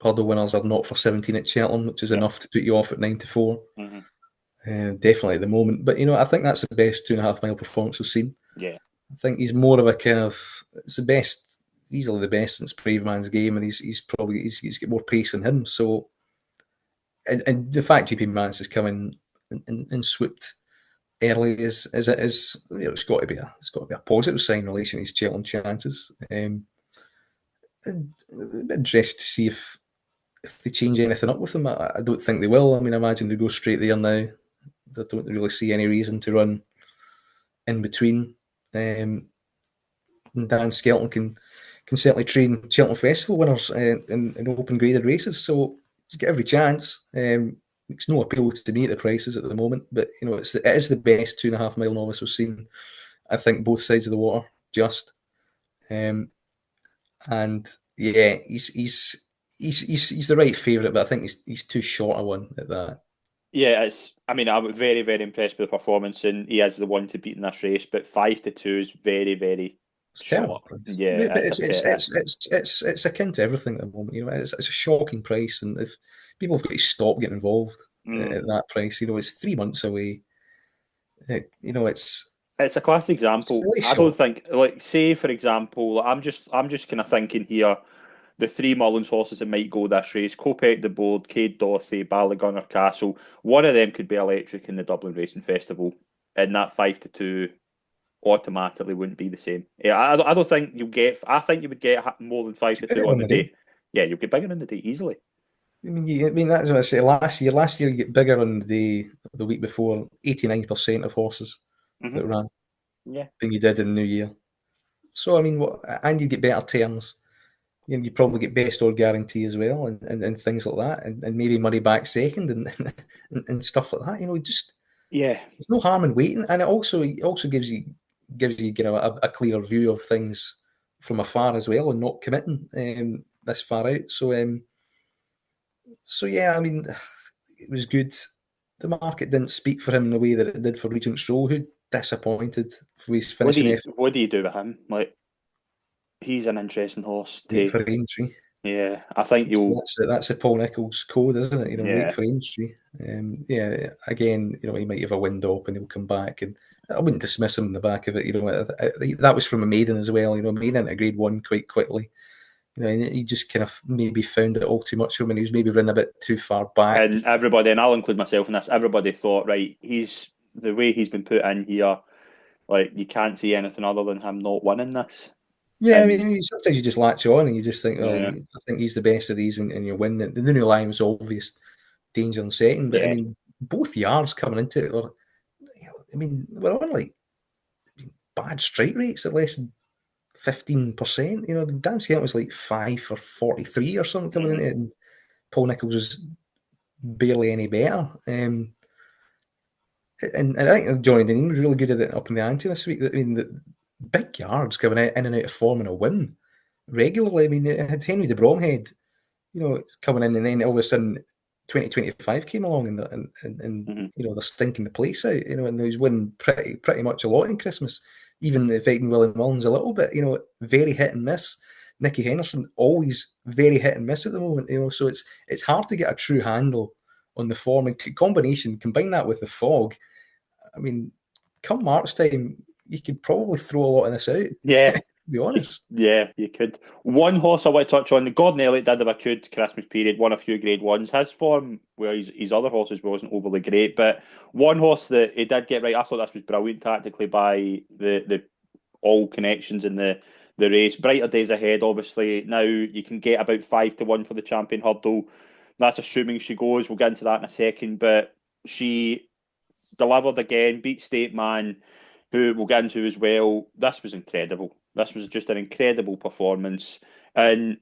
Speaker 3: Hurdle winners are not for 17 at Cheltenham, which is enough to put you off at 9-4.
Speaker 2: Mm-hmm.
Speaker 3: Definitely at the moment. But, I think that's the best 2.5 mile performance we've seen.
Speaker 2: Yeah.
Speaker 3: I think he's more of a kind of, it's the best, easily the best since Brave Man's Game, and he's got more pace than him. So, and the fact JP McManus has come in and swooped early is it's got to be a positive sign in relation to his Cheltenham chances. And I'm interested to see if they change anything up with him. I don't think they will. I mean, I imagine they go straight there now. I don't really see any reason to run in between. Dan Skelton can certainly train Cheltenham Festival winners in open graded races, so he's got every chance. It's no appeal to me at the prices at the moment, but it is the best 2.5 mile novice we've seen. I think both sides of the water, just, and yeah, he's the right favourite, but I think he's too short a one at that.
Speaker 2: Yeah, I'm very, very impressed with the performance, and he is the one to beat in this race. But 5-2 is very, very
Speaker 3: It's
Speaker 2: short.
Speaker 3: terrible.
Speaker 2: Yeah,
Speaker 3: but it's akin to everything at the moment. It's a shocking price, and if people have got to stop getting involved at that price, it's 3 months away.
Speaker 2: It's a classic example.
Speaker 3: Really
Speaker 2: I don't think, say for example, I'm just kind of thinking here. The 3 Mullins horses that might go this race: Kopek, the Board, Cade Dorothy, Ballygunner Castle. One of them could be electric in the Dublin Racing Festival, and that 5-2 automatically wouldn't be the same. Yeah, I don't think you'll get. I think you would get more than 5-2 on the day. Yeah, you'll get bigger on the day easily.
Speaker 3: I mean, that's what I say. Last year you get bigger on the week before. 89% of horses that ran, than you did in the New Year. So I mean, and you get better terms. You probably get best or guarantee as well, and things like that, and maybe money back second and stuff like that. There's no harm in waiting, and it also gives you a clearer view of things from afar as well, and not committing this far out. So yeah, I mean, it was good. The market didn't speak for him in the way that it did for Regent's Row, who disappointed for his finishing effort.
Speaker 2: What do you do with him? He's an interesting horse.
Speaker 3: Wait for Aintree.
Speaker 2: Yeah, I think you'll.
Speaker 3: That's the Paul Nichols code, isn't it? Wait for Aintree. Yeah, again, he might have a wind up and he'll come back, and I wouldn't dismiss him in the back of it. That was from a maiden as well. Maiden into Grade 1 quite quickly. And he just kind of maybe found it all too much for him, and he was maybe running a bit too far back.
Speaker 2: And everybody, and I'll include myself in this, everybody thought, right, the way he's been put in here, you can't see anything other than him not winning this.
Speaker 3: Yeah, I mean, sometimes you just latch on and you just think, I think he's the best of these, and you win. The new line was obvious danger and setting, but I mean, both yards coming into it were, we're on bad strike rates at less than 15%. Dan Skelton was 5 for 43 or something coming into it, and Paul Nichols was barely any better. And I think Johnny Dean was really good at it up in the ante this week. I mean, the big yards coming in and out of form in a win regularly. I mean, it had Henry de Bromhead, it's coming in, and then all of a sudden 2025 came along, and they're stinking the place out, and he's winning pretty much a lot in Christmas, even fighting Willie Mullins a little bit, very hit and miss. Nicky Henderson always very hit and miss at the moment, so it's hard to get a true handle on the form and combine that with the fog. I mean, come March time, you could probably throw a lot of this out.
Speaker 2: Yeah.
Speaker 3: To be honest.
Speaker 2: Yeah, you could. One horse I want to touch on, Gordon Elliott did have a good Christmas period, won a few grade ones. His form, well, his other horses wasn't overly great, but one horse that he did get right, I thought this was brilliant tactically by the all connections in the race. Brighter days ahead, obviously. Now you can get about 5-1 for the champion hurdle. That's assuming she goes. We'll get into that in a second, but she delivered again, beat State Man, who we'll get into as well. This was incredible. This was just an incredible performance. And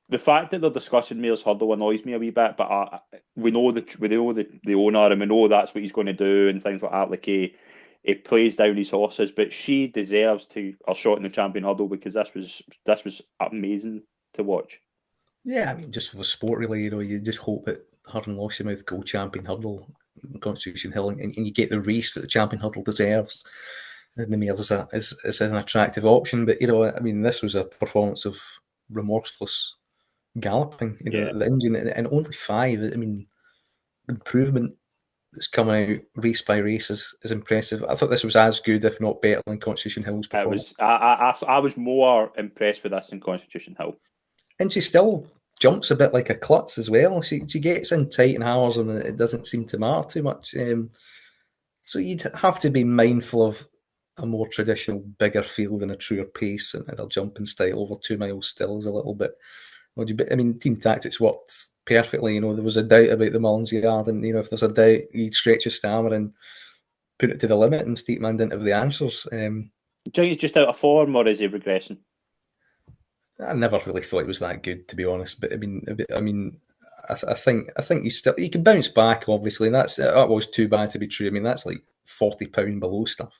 Speaker 2: the fact that they're discussing Mayor's Hurdle annoys me a wee bit, but we know the owner, and we know that's what he's going to do and things like that. Like he plays down his horses, but she deserves a shot in the champion hurdle because this was amazing to watch.
Speaker 3: Yeah, I mean, just for the sport, really, you just hope that her and Lossiemouth go champion hurdle, Constitution Hill, and you get the race that the champion hurdle deserves. And the Mares is an attractive option, but I mean, this was a performance of remorseless galloping. The engine, and only 5. I mean, improvement that's coming out race by race is impressive. I thought this was as good, if not better, than Constitution Hill's performance.
Speaker 2: I was more impressed with this than Constitution Hill.
Speaker 3: And she still jumps a bit like a klutz as well. She gets in tight and hammers, and it doesn't seem to matter too much. So you'd have to be mindful of a more traditional, bigger field and a truer pace, and her jumping style over 2 miles still is a little bit. I mean, team tactics worked perfectly. There was a doubt about the Mullins yard, and if there's a doubt, he'd stretch his stamina and put it to the limit, and Steepman didn't have the answers.
Speaker 2: Do you think he's just out of form, or is he regressing?
Speaker 3: I never really thought he was that good, to be honest. But I mean, I think he can bounce back, obviously, and that was too bad to be true. I mean, that's like £40 below stuff.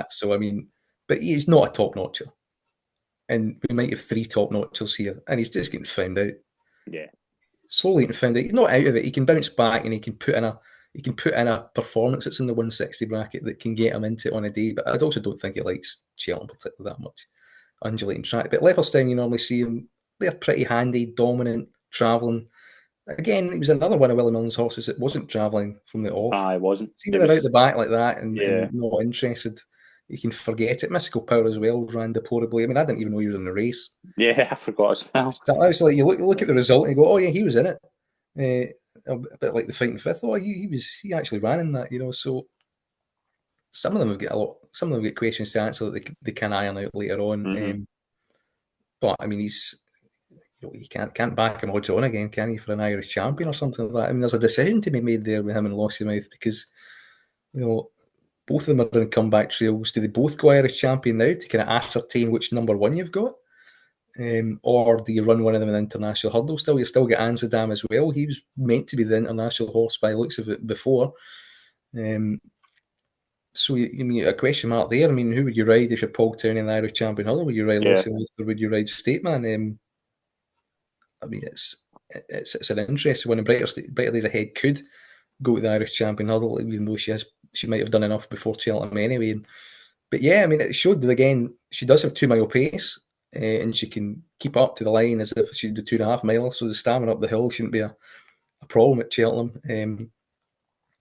Speaker 3: So I mean, but he's not a top notcher, and we might have 3 top notchers here, and he's just getting found out.
Speaker 2: Yeah,
Speaker 3: slowly getting found out. He's not out of it. He can bounce back, and he can put in a performance that's in the 160 bracket that can get him into it on a day. But I also don't think he likes Cheltenham particularly that much. Undulating track. But Leopardstown, you normally see him, they're pretty handy, dominant, travelling. Again, he was another one of Willie Mullins' horses that wasn't travelling from the off.
Speaker 2: I wasn't.
Speaker 3: See, they're out the back like that and not interested. You can forget it. Mystical Power as well ran deplorably. I mean, I didn't even know he was in the race.
Speaker 2: Yeah, I forgot as well.
Speaker 3: I was like, you look at the result and you go, oh yeah, he was in it. A bit like the Fighting Fifth. Oh, he actually ran in that, So some of them have got questions to answer that they can iron out later on. But I mean, you can't back him odds on again, can he, for an Irish champion or something like that? I mean, there's a decision to be made there with him and Lossiemouth because both of them are in comeback trails. Do they both go Irish champion now to kind of ascertain which number 1 you've got? Or do you run one of them in the international hurdle still? You still get Amsterdam as well. He was meant to be the international horse by the looks of it before. So, I mean, a question mark there. I mean, who would you ride if you're Paul Towney in the Irish champion hurdle? Would you ride Lossiemouth or would you ride Stateman? I mean, it's an interesting one. And Brighter Days Ahead could go to the Irish champion hurdle, even though she might have done enough before Cheltenham anyway. But yeah, I mean, it showed that again she does have 2 mile pace, and she can keep up to the line as if she'd do 2.5 miles. So the stamina up the hill shouldn't be a problem at Cheltenham. And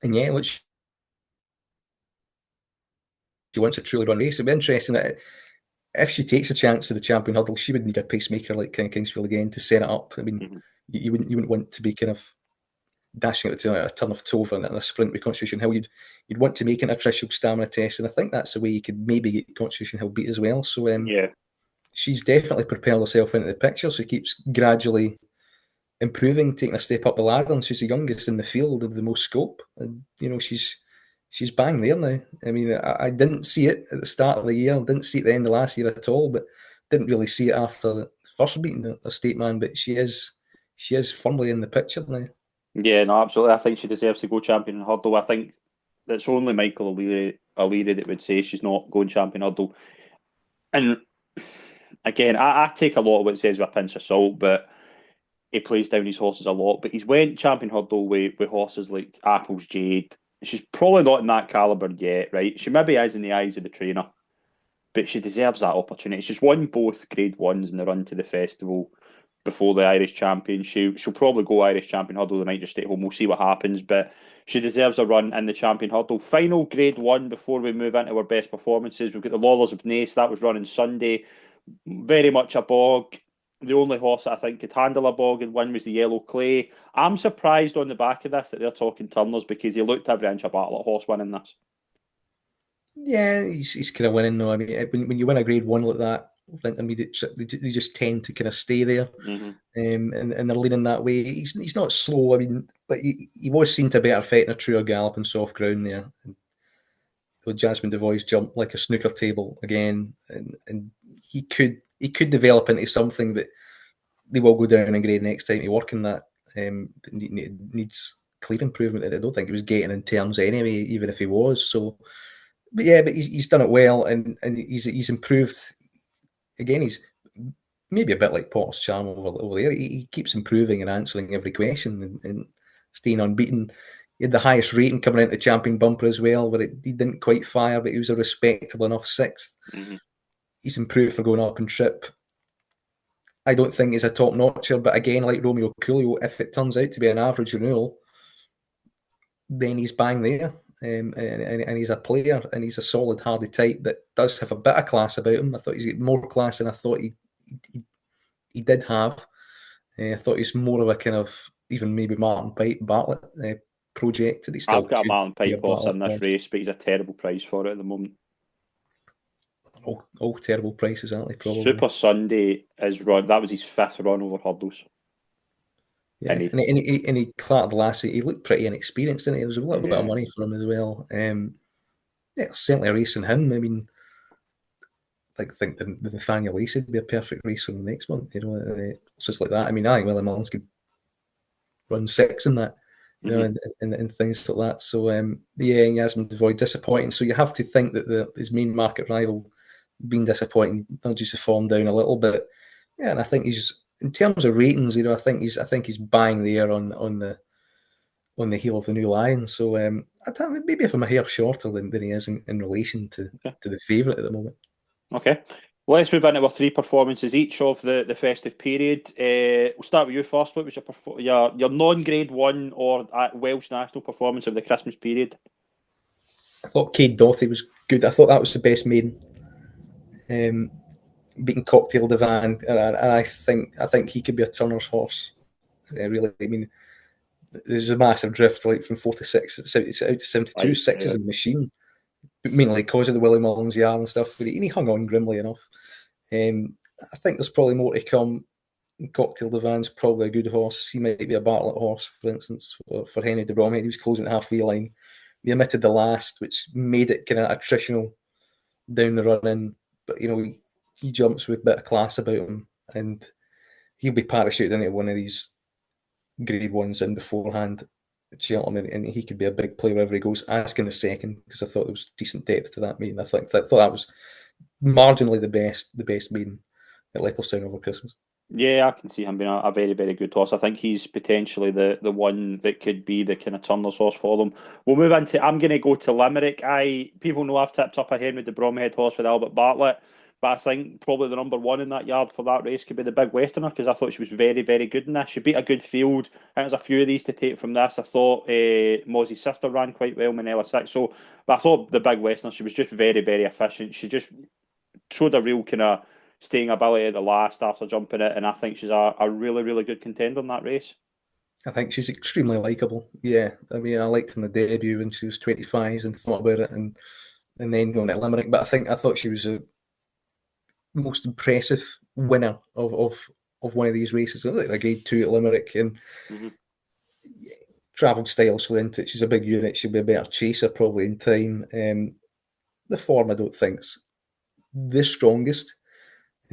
Speaker 3: yeah, which she wants a truly run race. It'd be interesting that if she takes a chance of the champion hurdle, she would need a pacemaker like King Kingsfield again to set it up. I mean, you wouldn't want to be kind of dashing out to a turn of toe and a sprint with Constitution Hill. You'd want to make an attritional stamina test, and I think that's the way you could maybe get Constitution Hill beat as well. So she's definitely propelled herself into the picture. She keeps gradually improving, taking a step up the ladder, and she's the youngest in the field with the most scope. And she's bang there now. I mean, I didn't see it at the start of the year, didn't see it at the end of last year at all, but didn't really see it after the first beating the State Man. But she is firmly in the picture now.
Speaker 2: Yeah, no, absolutely. I think she deserves to go champion in hurdle. I think it's only Michael O'Leary that would say she's not going champion hurdle. And again, I take a lot of what it says with a pinch of salt, but he plays down his horses a lot. But he's went champion hurdle with horses like Apple's Jade. She's probably not in that caliber yet, right? She maybe is in the eyes of the trainer, but she deserves that opportunity. She's won both Grade Ones in the run to the festival before the Irish champion. She'll probably go Irish champion hurdle the night, just stay home. We'll see what happens, but she deserves a run in the champion hurdle. Final Grade One before we move into our best performances. We've got the Lawlors of Naas, that was running Sunday. Very much a bog. The only horse that I think could handle a bog and win was the Yellow Clay. I'm surprised on the back of this that they're talking Turners because he looked every inch a Bartlett horse winning this.
Speaker 3: Yeah, he's kind of winning though. I mean, when you win a Grade One like that, intermediate trip, they just tend to kind of stay there,
Speaker 2: Mm-hmm.
Speaker 3: and they're leaning that way. He's not slow. I mean, but he was seen to be better fighting a truer gallop and soft ground there. And so Jasmine Devoy's jumped like a snooker table again, and he could develop into something, but they will go down in grade next time to work on that. Needs clear improvement, and I don't think he was getting in terms anyway, even if he was. So, but yeah, but he's done it well, and he's improved. Again, he's maybe a bit like Potter's charm over there. He keeps improving and answering every question and staying unbeaten. He had the highest rating coming into the champion bumper as well, where he didn't quite fire, but he was a respectable enough sixth.
Speaker 2: Mm-hmm.
Speaker 3: He's improved for going up and trip. I don't think he's a top notcher, but again, like Romeo Coolio, if it turns out to be an average renewal, then he's bang there. And he's a player, and he's a solid, hardy type that does have a bit of class about him. I thought he's got more class than I thought he did have. I thought he's more of a kind of even maybe Martin Pipe Bartlett project. That he still
Speaker 2: I've got a
Speaker 3: could
Speaker 2: Martin
Speaker 3: be a
Speaker 2: Pipe horse
Speaker 3: Bartlett
Speaker 2: in this
Speaker 3: horse.
Speaker 2: race, but he's a terrible price for it at the moment.
Speaker 3: All terrible prices, aren't they? Probably.
Speaker 2: Super Sunday is run. That was his fifth run over hurdles.
Speaker 3: Yeah, and he clattered last. He looked pretty inexperienced, didn't he? There was a little bit of money for him as well. Yeah, certainly a race in him. I mean, I think the Nathaniel Ace would be a perfect race for the next month. You know, it's just like that. I mean, I think Willie Mullins could run six in that, you know, and things like that. So yeah, Yasmin Devoy disappointing. So you have to think that his main market rival been disappointing, nudges the form down a little bit. Yeah, and I think he's in terms of ratings, you know, I think he's bang there on the heel of the new Lion. So I think maybe if I'm a hair shorter than he is in relation to the favourite at the moment.
Speaker 2: Okay. Let's move into our three performances each of the festive period. We'll start with you first. What was your non-grade one or Welsh national performance of the Christmas period?
Speaker 3: I thought Cade Dothy was good. I thought that was the best maiden. Beating Cocktail Divan, and I think he could be a Turner's horse. Really, I mean, there's a massive drift like from 46 out to 72. Six is a machine, mainly because of the Willie Mullins yard and stuff. But he hung on grimly enough. I think there's probably more to come. Cocktail Divan's probably a good horse. He might be a Bartlett horse, for instance, for Henry de Bromhead. He was closing at halfway line. He omitted the last, which made it kind of attritional down the run in. But, you know, he jumps with a bit of class about him, and he'll be parachuted into one of these grade ones in beforehand at Cheltenham, and he could be a big player wherever he goes. Asking the second, because I thought there was decent depth to that meeting. I thought that was marginally the best meeting at Leopardstown over Christmas.
Speaker 2: Yeah, I can see him being a very, very good horse. I think he's potentially the one that could be the kind of Turner's horse for them. We'll move into. I'm going to go to Limerick. People know I've tipped up ahead with the Bromhead horse with Albert Bartlett, but I think probably the number one in that yard for that race could be the Big Westerner because I thought she was very, very good in this. She beat a good field. I think there's a few of these to take from this. I thought Mozzie's sister ran quite well, Manila 6. So, but I thought the Big Westerner, she was just very, very efficient. She just showed a real kind of staying ability at the last after jumping it, and I think she's a really, really good contender in that race.
Speaker 3: I think she's extremely likeable. Yeah, I mean, I liked in the debut when she was 25 and thought about it, and then going to Limerick. But I thought she was a most impressive winner of one of these races. Like a grade 2 at Limerick, and travelled stylishly into it. She's a big unit. She'll be a better chaser probably in time. The form I don't think's the strongest.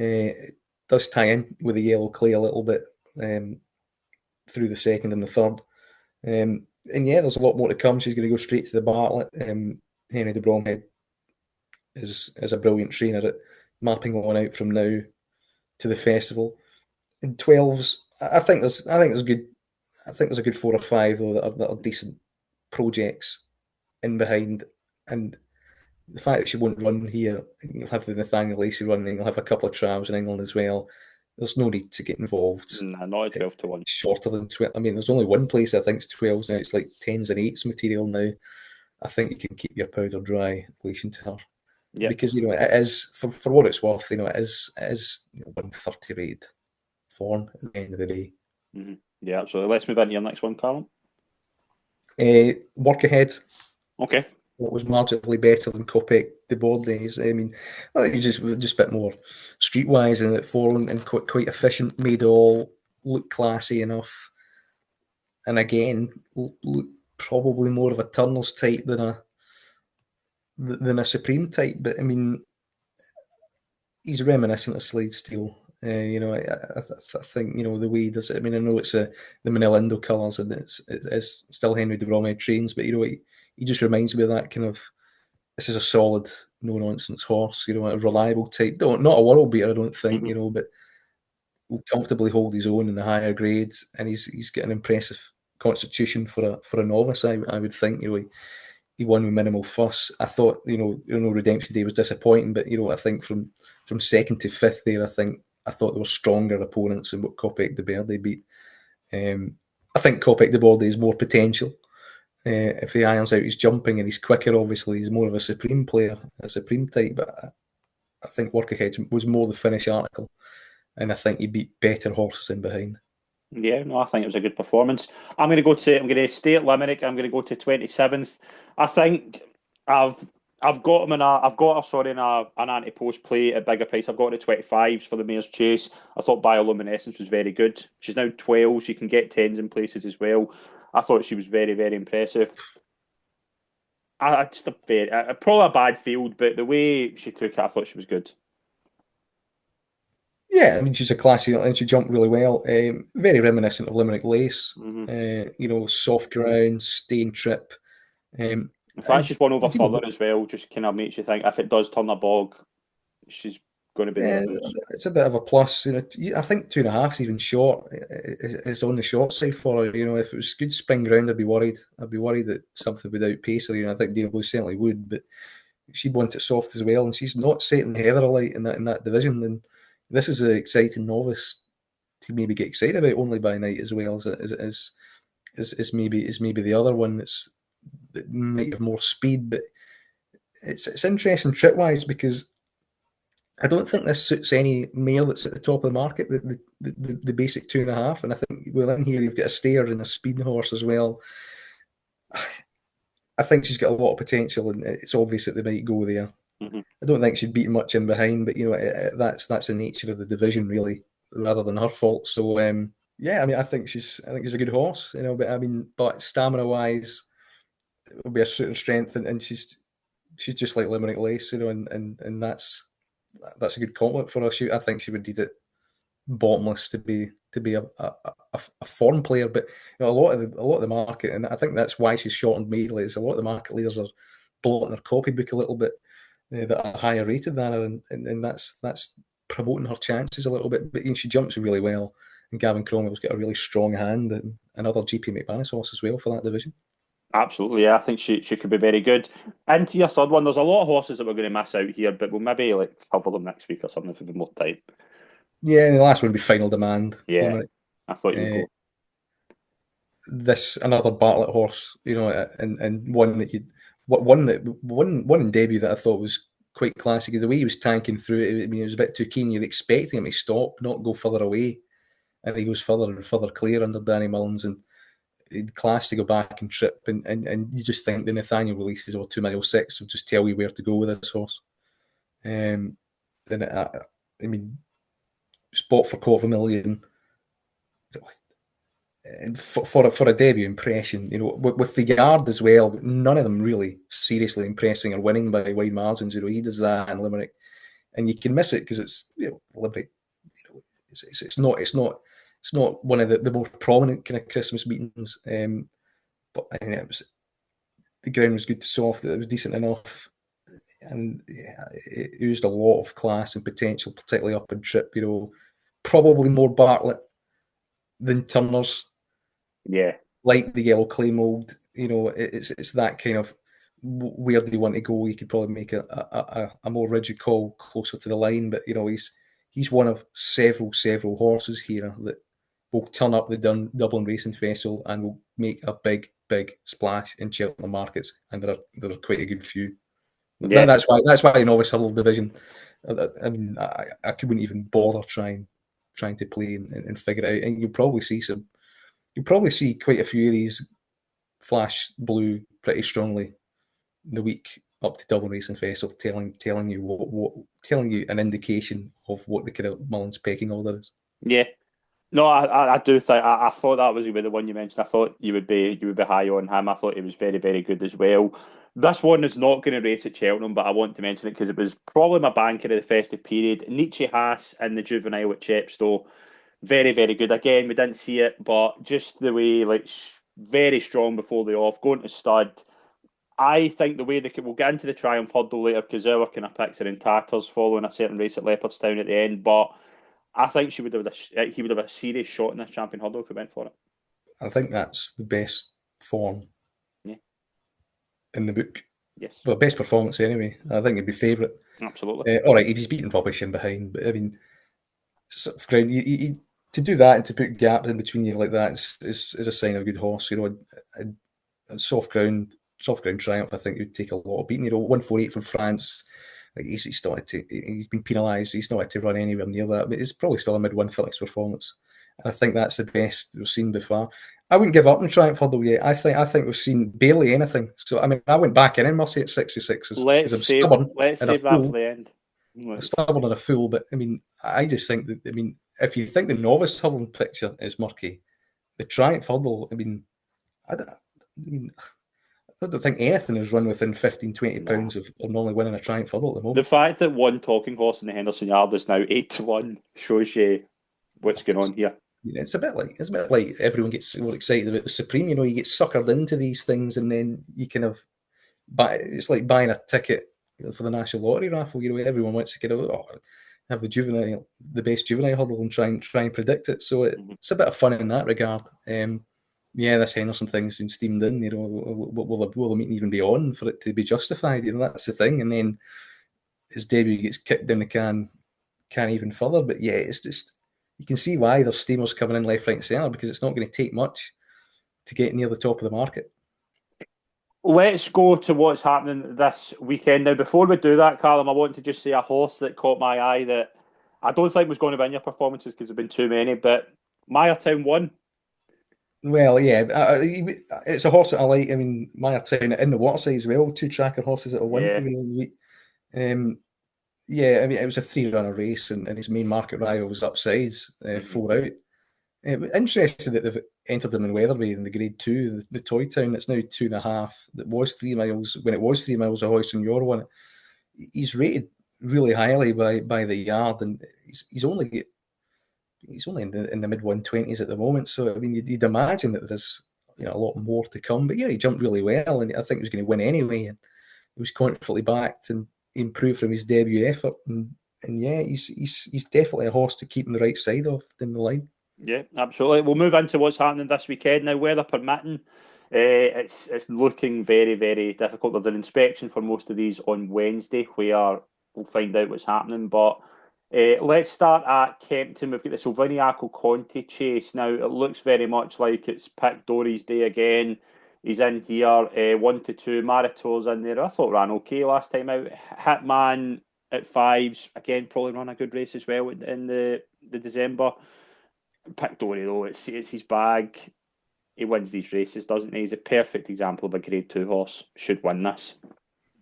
Speaker 3: It does tie in with the Yellow Clay a little bit through the second and the third. And yeah, there's a lot more to come. She's going to go straight to the Bartlett. Henry de Bromhead is a brilliant trainer at mapping one out from now to the festival. In 12s, I think there's good. I think there's a good 4 or 5 though that are decent projects in behind, and the fact that she won't run here, you'll have the Nathaniel Lacey running, you'll have a couple of travels in England as well. There's no need to get involved.
Speaker 2: Nah, not at 12 to 1.
Speaker 3: Shorter than 12. I mean, there's only one place I think it's 12s now. It's like 10s and 8s material now. I think you can keep your powder dry in relation to her.
Speaker 2: Yep.
Speaker 3: Because, it is, for what it's worth, it is 130 rated form at the end of the day.
Speaker 2: Mm-hmm. Yeah, absolutely. Let's move into your next one, Callum.
Speaker 3: Work ahead.
Speaker 2: Okay.
Speaker 3: What was marginally better than Copec de Bordes. I mean, I think it's just a bit more streetwise in it, for and quite efficient, made it all look classy enough. And again, look probably more of a Turners type than a Supreme type. But I mean, he's reminiscent of Slade Steel. I think the way he does it. I mean, I know it's the Manila Indo colours and it's still Henry de Bromhead trains, but he just reminds me of that kind of. This is a solid, no nonsense horse. A reliable type. Not a world beater, I don't think. But will comfortably hold his own in the higher grades, and he's got an impressive constitution for a novice. I would think. He won with minimal fuss. I thought, Redemption Day was disappointing, but I think from second to fifth there, I thought there were stronger opponents than what Copec de Verde beat. I think Copec de Verde is more potential. If he irons out his jumping and he's quicker, obviously he's more of a Supreme player, a Supreme type. But I think Work Ahead was more the finish article, and I think he beat better horses in behind.
Speaker 2: Yeah, no, I think it was a good performance. I'm going to stay at Limerick. I'm going to go to 27th. I think I've got him in an anti-post play at bigger price. I've got it at 25s for the Mayor's Chase. I thought Bioluminescence was very good. She's now 12. She can get 10s in places as well. I thought she was very, very impressive. Probably a bad field, but the way she took it, I thought she was good.
Speaker 3: Yeah, I mean, she's a classy and she jumped really well. Very reminiscent of Limerick Lace.
Speaker 2: Mm-hmm.
Speaker 3: Soft ground, staying trip.
Speaker 2: In fact, she's one over further as well. Just kind of makes you think if it does turn a bog, she's going to be there.
Speaker 3: It's a bit of a plus. I think 2.5's even short. It's on the short side for her. If it was good spring ground, I'd be worried. I'd be worried that something would outpace her. I think Dale Blue certainly would, but she'd want it soft as well, and she's not setting the heather alight in that division. And this is an exciting novice to maybe get excited about only by night as well as maybe the other one that might have more speed, but it's interesting trip wise because I don't think this suits any male that's at the top of the market, the basic 2.5. And I think within here you've got a stayer and a speed horse as well. I think she's got a lot of potential, and it's obvious that they might go there.
Speaker 2: Mm-hmm.
Speaker 3: I don't think she'd beat much in behind, but that's the nature of the division really, rather than her fault. So yeah, I mean, I think she's a good horse, but stamina wise, it'll be a certain strength, and she's just like Limerick Lace, and that's a good compliment for her. I think she would need it bottomless to be a foreign player, but a lot of the market, and I think that's why she's shortened Maidley. Is a lot of the market leaders are blotting her copybook a little bit that are higher rated than her, and that's promoting her chances a little bit. But she jumps really well, and Gavin Cromwell's got a really strong hand, and another GP McManus horse as well for that division.
Speaker 2: Absolutely, yeah. I think she could be very good. And to your third one, there's a lot of horses that we're going to miss out here, but we'll maybe cover them next week or something if we have more time.
Speaker 3: Yeah, and the last one would be Final Demand.
Speaker 2: Yeah, Limerick. I thought you would go.
Speaker 3: This another Bartlett horse, and one in debut that I thought was quite classic. The way he was tanking through it, I mean, it was a bit too keen. You're expecting him to stop, not go further away, and he goes further and further clear under Danny Mullins, and class to go back and trip, and you just think the Nathaniel releases or 2 mile 6 will just tell you where to go with this horse. Then I mean, spot for $250,000 for a debut impression. With the yard as well, none of them really seriously impressing or winning by wide margins. He does that in Limerick, and you can miss it because it's Limerick. It's not one of the more prominent kind of Christmas meetings. but I mean, the ground was good, soft, it was decent enough, and yeah, it used a lot of class and potential, particularly up in trip. Probably more Bartlett than Turner's.
Speaker 2: Yeah.
Speaker 3: Like the yellow clay mould, it's that kind of where do you want to go. You could probably make a more rigid call closer to the line, but he's one of several horses here that will turn up the Dublin Racing Festival and will make a big splash in Cheltenham markets, and there are quite a good few.
Speaker 2: Yeah.
Speaker 3: That's why the Novice Hurdle division. I mean, I couldn't even bother trying to play and figure it out, and you'll probably see quite a few of these flash blue pretty strongly the week up to Dublin Racing Festival, telling you an indication of what the kind of Mullins pecking order is.
Speaker 2: Yeah. No, I do think I thought that was going to be the one you mentioned. I thought you would be high on him. I thought he was very, very good as well. This one is not going to race at Cheltenham, but I want to mention it because it was probably my banker of the festive period. Nietzsche Haas in the juvenile at Chepstow, very, very good. Again, we didn't see it, but just the way, very strong before the off, going to stud. I think the way we'll get into the Triumph Hurdle later because our kind of picks are in tatters following a certain race at Leopardstown at the end, but I think he would have a serious shot in this champion hurdle if he went for it.
Speaker 3: I think that's the best form in the book.
Speaker 2: Yes.
Speaker 3: Well, best performance anyway. I think he'd be favourite.
Speaker 2: Absolutely.
Speaker 3: All right, he's beaten rubbish in behind, but I mean, sort of ground, to do that and to put gaps in between you like that is a sign of a good horse. A soft ground triumph, I think he would take a lot of beating. 148 from France. He's been penalised. He's not had to run anywhere near that, but it's probably still a mid-130s performance. And I think that's the best we've seen before. I wouldn't give up on Triumph Hurdle yet. I think we've seen barely anything. So I mean, I went back in Mercy at 66s because I'm stubborn.
Speaker 2: Let's save that for the end.
Speaker 3: I'm stubborn and a fool, but I mean, I just think that. I mean, if you think the Novice Hurdle picture is murky, the Triumph Hurdle. I mean, I don't think anything is run within 15, 20 pounds of normally winning a Triumph Hurdle at the moment.
Speaker 2: The fact that one talking horse in the Henderson Yard is now 8-1 shows you what's going on here.
Speaker 3: It's a bit like everyone gets more excited about the Supreme. You get suckered into these things, and then you kind of it's like buying a ticket for the National Lottery raffle. Everyone wants to get have the best juvenile hurdle and try and predict it. So it's a bit of fun in that regard. This Henderson thing's been steamed in. Will the meeting even be on for it to be justified? That's the thing. And then his debut gets kicked down the can even further. But yeah, it's just you can see why there's steamers coming in left, right, and centre because it's not going to take much to get near the top of the market.
Speaker 2: Let's go to what's happening this weekend. Now, before we do that, Callum, I want to just say a horse that caught my eye that I don't think was going to win your performances because there have been too many, but Mayertown won.
Speaker 3: Well, yeah, it's a horse that I like. I mean, Mayertown in the waterside as well, 2 tracker horses that will win for me all week. I mean, it was a 3-runner race, and his main market rival was Upsides, 4 out. Interesting that they've entered him in Weatherby in the Grade 2, the Toy Town. That's now 2.5. That was 3 miles. When it was 3 miles, a Hoist and Yor won it. He's rated really highly by the yard, and he's only in the mid-120s at the moment. So I mean, you'd imagine that there's a lot more to come. But yeah, he jumped really well, and I think he was going to win anyway. And he was confidently backed and improved from his debut effort. And yeah, he's definitely a horse to keep on the right side of in the line.
Speaker 2: Yeah, absolutely. We'll move into what's happening this weekend now. Weather permitting, it's looking very, very difficult. There's an inspection for most of these on Wednesday where we'll find out what's happening. But let's start at Kempton. We've got the Silviniaco Conti chase. Now, it looks very much like it's Pick Dory's day again. He's in here, 1-2. Maritor's in there. I thought ran okay last time out. Hitman at 5s. Again, probably run a good race as well in the December. Pick Dory, though, it's his bag. He wins these races, doesn't he? He's a perfect example of a Grade 2 horse. Should win this.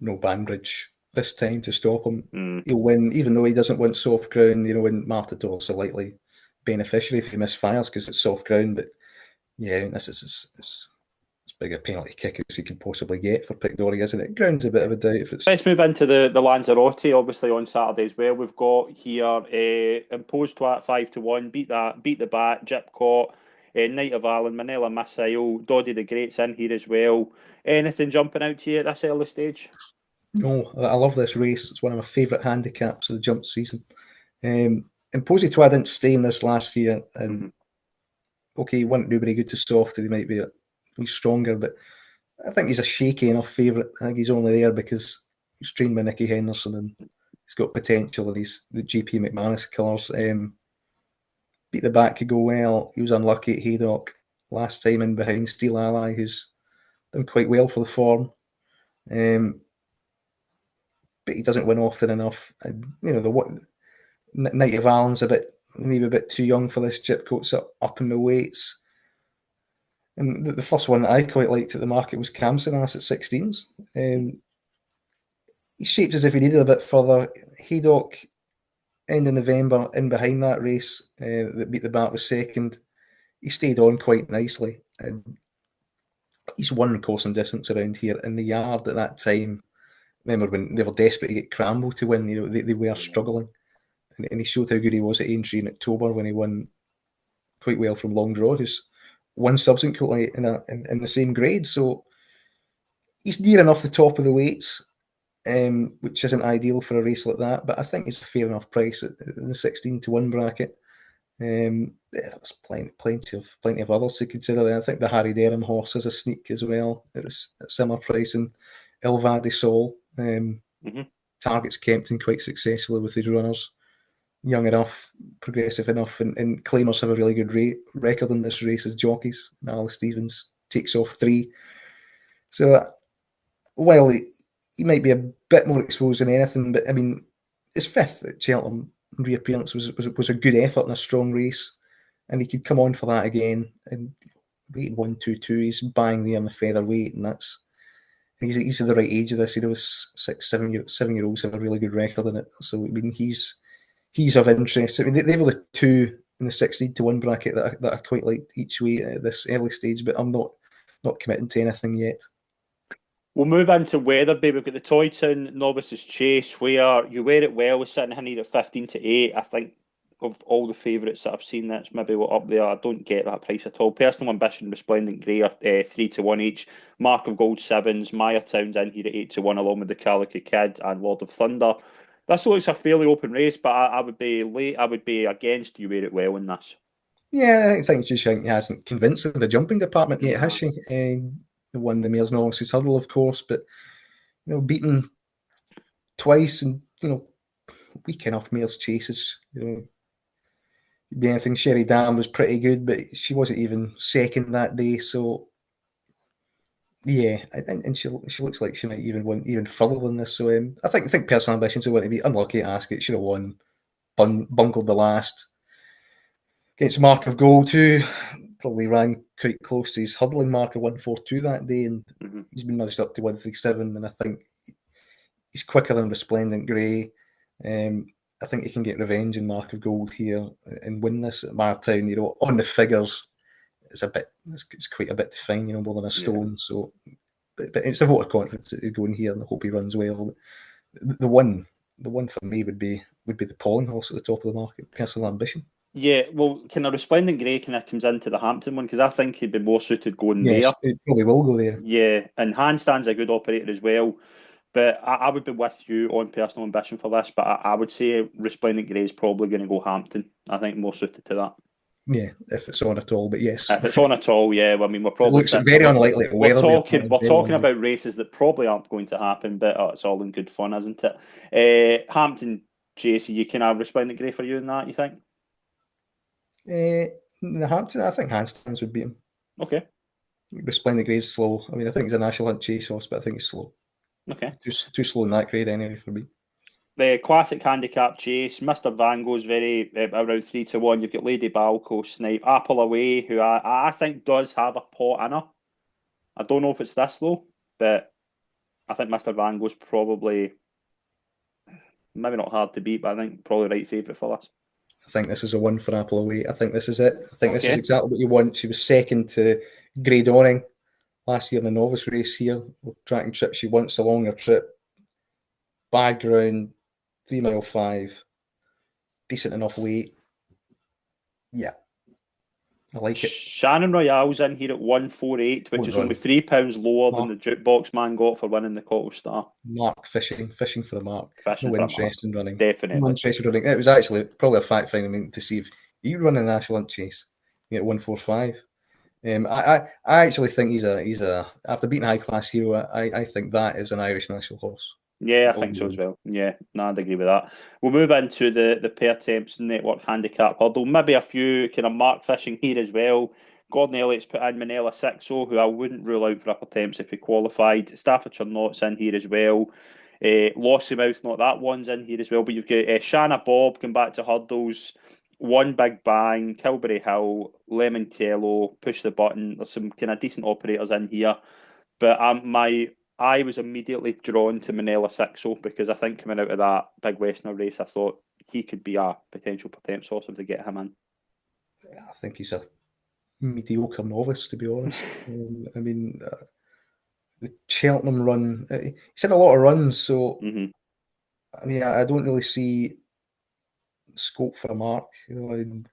Speaker 3: No Banbridge this time to stop him. He'll win, even though he doesn't want soft ground. When Martador's a likely beneficiary if he misfires because it's soft ground. But yeah, this is as big a penalty kick as he could possibly get for Pick Dory, isn't it? Ground's a bit of a doubt. If it's...
Speaker 2: Let's move into the Lanzarote, obviously on Saturday as well. We've got here Imposed to at 5-1, beat the bat, Jip caught. Knight of Allen, Manila Missile, Doddy the Great's in here as well. Anything jumping out to you at this early stage?
Speaker 3: No, I love this race. It's one of my favourite handicaps of the jump season. And Posey Twa didn't stay in this last year, and okay, he wasn't very good to soft. He might be a wee stronger, but I think he's a shaky enough favourite. I think he's only there because he's trained by Nicky Henderson and he's got potential and he's the GP McManus colours. Beat the back could go well. He was unlucky at Haydock last time in behind Steel Ally, who's done quite well for the form. But he doesn't win often enough. And, the Knight of Allen's maybe a bit too young for this. Gypcoat's up in the weights. And the first one that I quite liked at the market was Camsonas at 16s. He shaped as if he needed a bit further. Haydock, end of November, in behind that race that beat the bat was second. He stayed on quite nicely. And he's won course and distance around here. In the yard at that time, remember when they were desperate to get Crambo to win, they were struggling. And he showed how good he was at Aintree in October when he won quite well from Long Draw, who's won subsequently in the same grade. So he's near enough the top of the weights, which isn't ideal for a race like that. But I think it's a fair enough price at the 16-1 bracket. There's plenty of others to consider. I think the Harry Derham horse has a sneak as well. It's a similar price, and Elva de Sol targets Kempton quite successfully with his runners. Young enough, progressive enough, and claimers have a really good record in this race as jockeys. And Alice Stevens takes off 3. So while he might be a bit more exposed than anything, but I mean, his 5th at Cheltenham reappearance was a good effort in a strong race, and he could come on for that again. And rated 1-2-2, he's bang there in the featherweight, and he's at the right age of this. 7-year-olds have a really good record in it. So I mean, he's of interest. I mean, they were the 2 in the 16-1 bracket that I quite liked each way at this early stage, but I'm not committing to anything yet.
Speaker 2: We'll move into Wetherby. We've got the Toyton Novices Chase, where You Wear It Well was sitting here at 15-8. I think of all the favourites that I've seen, that's maybe what up there. I don't get that price at all. Personal Ambition, Resplendent Grey are 3-1 each. Mark of Gold 7s. Maya Town's in here at 8-1, along with the Calico Kid and Lord of Thunder. This looks a fairly open race, but I would be late. I would be against You Wear It Well in this.
Speaker 3: Yeah, I think she hasn't convinced in the jumping department yet, has she? Won the Mares Novices Hurdle, of course, but beaten twice and weak enough Mares chases. Be anything. Sherry Dam was pretty good, but she wasn't even second that day. So yeah, and she looks like she might even win even further than this. So I think Personal Ambitions are going to be unlucky at Ascot. Should have won, bungled the last. Against Mark of Gold too, probably ran quite close to his hurdling mark of 142 that day, and he's been nudged up to 137. And I think he's quicker than Resplendent Grey. I think he can get revenge in Mark of Gold here and win this at Martown. On the figures, it's quite a bit to find, more than a stone. Yeah. So, but it's a vote of confidence that he's going here, and I hope he runs well. But the one for me would be the Pauling horse at the top of the market, Personal Ambition.
Speaker 2: Yeah, well, Resplendent Grey comes into the Hampton one, because I think he'd be more suited going there.
Speaker 3: Yes, it probably will go there.
Speaker 2: Yeah, and Handstand's a good operator as well. But I would be with you on Personal Ambition for this, but I would say Resplendent Grey is probably going to go Hampton. I think more suited to that.
Speaker 3: Yeah, if it's on at all, but yes.
Speaker 2: If it's on at all, yeah. I mean, we're probably...
Speaker 3: It looks very unlikely.
Speaker 2: We're talking about races that probably aren't going to happen, but it's all in good fun, isn't it? Hampton, JC, you can have Resplendent Grey for you in that, you think?
Speaker 3: The Hampton, I think Handstands would beat him.
Speaker 2: Okay.
Speaker 3: Resplendent Grey's slow. I mean, I think he's a National Hunt chase horse, but I think he's slow.
Speaker 2: Okay.
Speaker 3: Too slow in that grade anyway for me.
Speaker 2: The classic handicap chase, Mr. Van goes very around 3-1. You've got Lady Balco, Snipe, Apple Away, who I think does have a pot in her. I don't know if it's this though, but I think Mr. Van goes probably maybe not hard to beat, but I think probably right favourite for this.
Speaker 3: I think this is a one for Apple Away. I think this is it. I think this is exactly what you want. She was second to Grey Dawning last year in the novice race here. Tracking trip, she wants a longer trip. Bad ground, 3 mile 5, decent enough weight. Yeah, I like it.
Speaker 2: Shannon Royale's in here at 148, which
Speaker 3: Won't
Speaker 2: is only
Speaker 3: run.
Speaker 2: £3 lower than
Speaker 3: Mark.
Speaker 2: the jukebox man got for winning the Cottle Star.
Speaker 3: Mark fishing for a mark.
Speaker 2: Fishing
Speaker 3: No
Speaker 2: for a
Speaker 3: interest
Speaker 2: mark.
Speaker 3: in running.
Speaker 2: Definitely.
Speaker 3: No interest in running. It was actually probably a fact finding to see if you run a national hunt chase. You get 145. I actually think he's a after beating High Class Hero. I think that is an Irish national horse.
Speaker 2: Yeah, I think so as well. Yeah, no, I'd agree with that. We'll move into the pair temps network handicap hurdle. Maybe a few kind of mark fishing here as well. Gordon Elliott's put in Manila Sixo, who I wouldn't rule out for upper temps if he qualified. Staffordshire Knott's in here as well. Lossymouth, not that one's in here as well. But you've got Shanna Bob going back to hurdles. One Big Bang, Kilbury Hill, Lemoncello, Push the Button. There's some kind of decent operators in here. But I was immediately drawn to Manila Sixo because I think coming out of that Big Westerner race, I thought he could be a potential potential source if they get him in.
Speaker 3: I think he's a mediocre novice, to be honest. I mean, the Cheltenham run, he's had a lot of runs, so I mean, I don't really see scope for a mark. And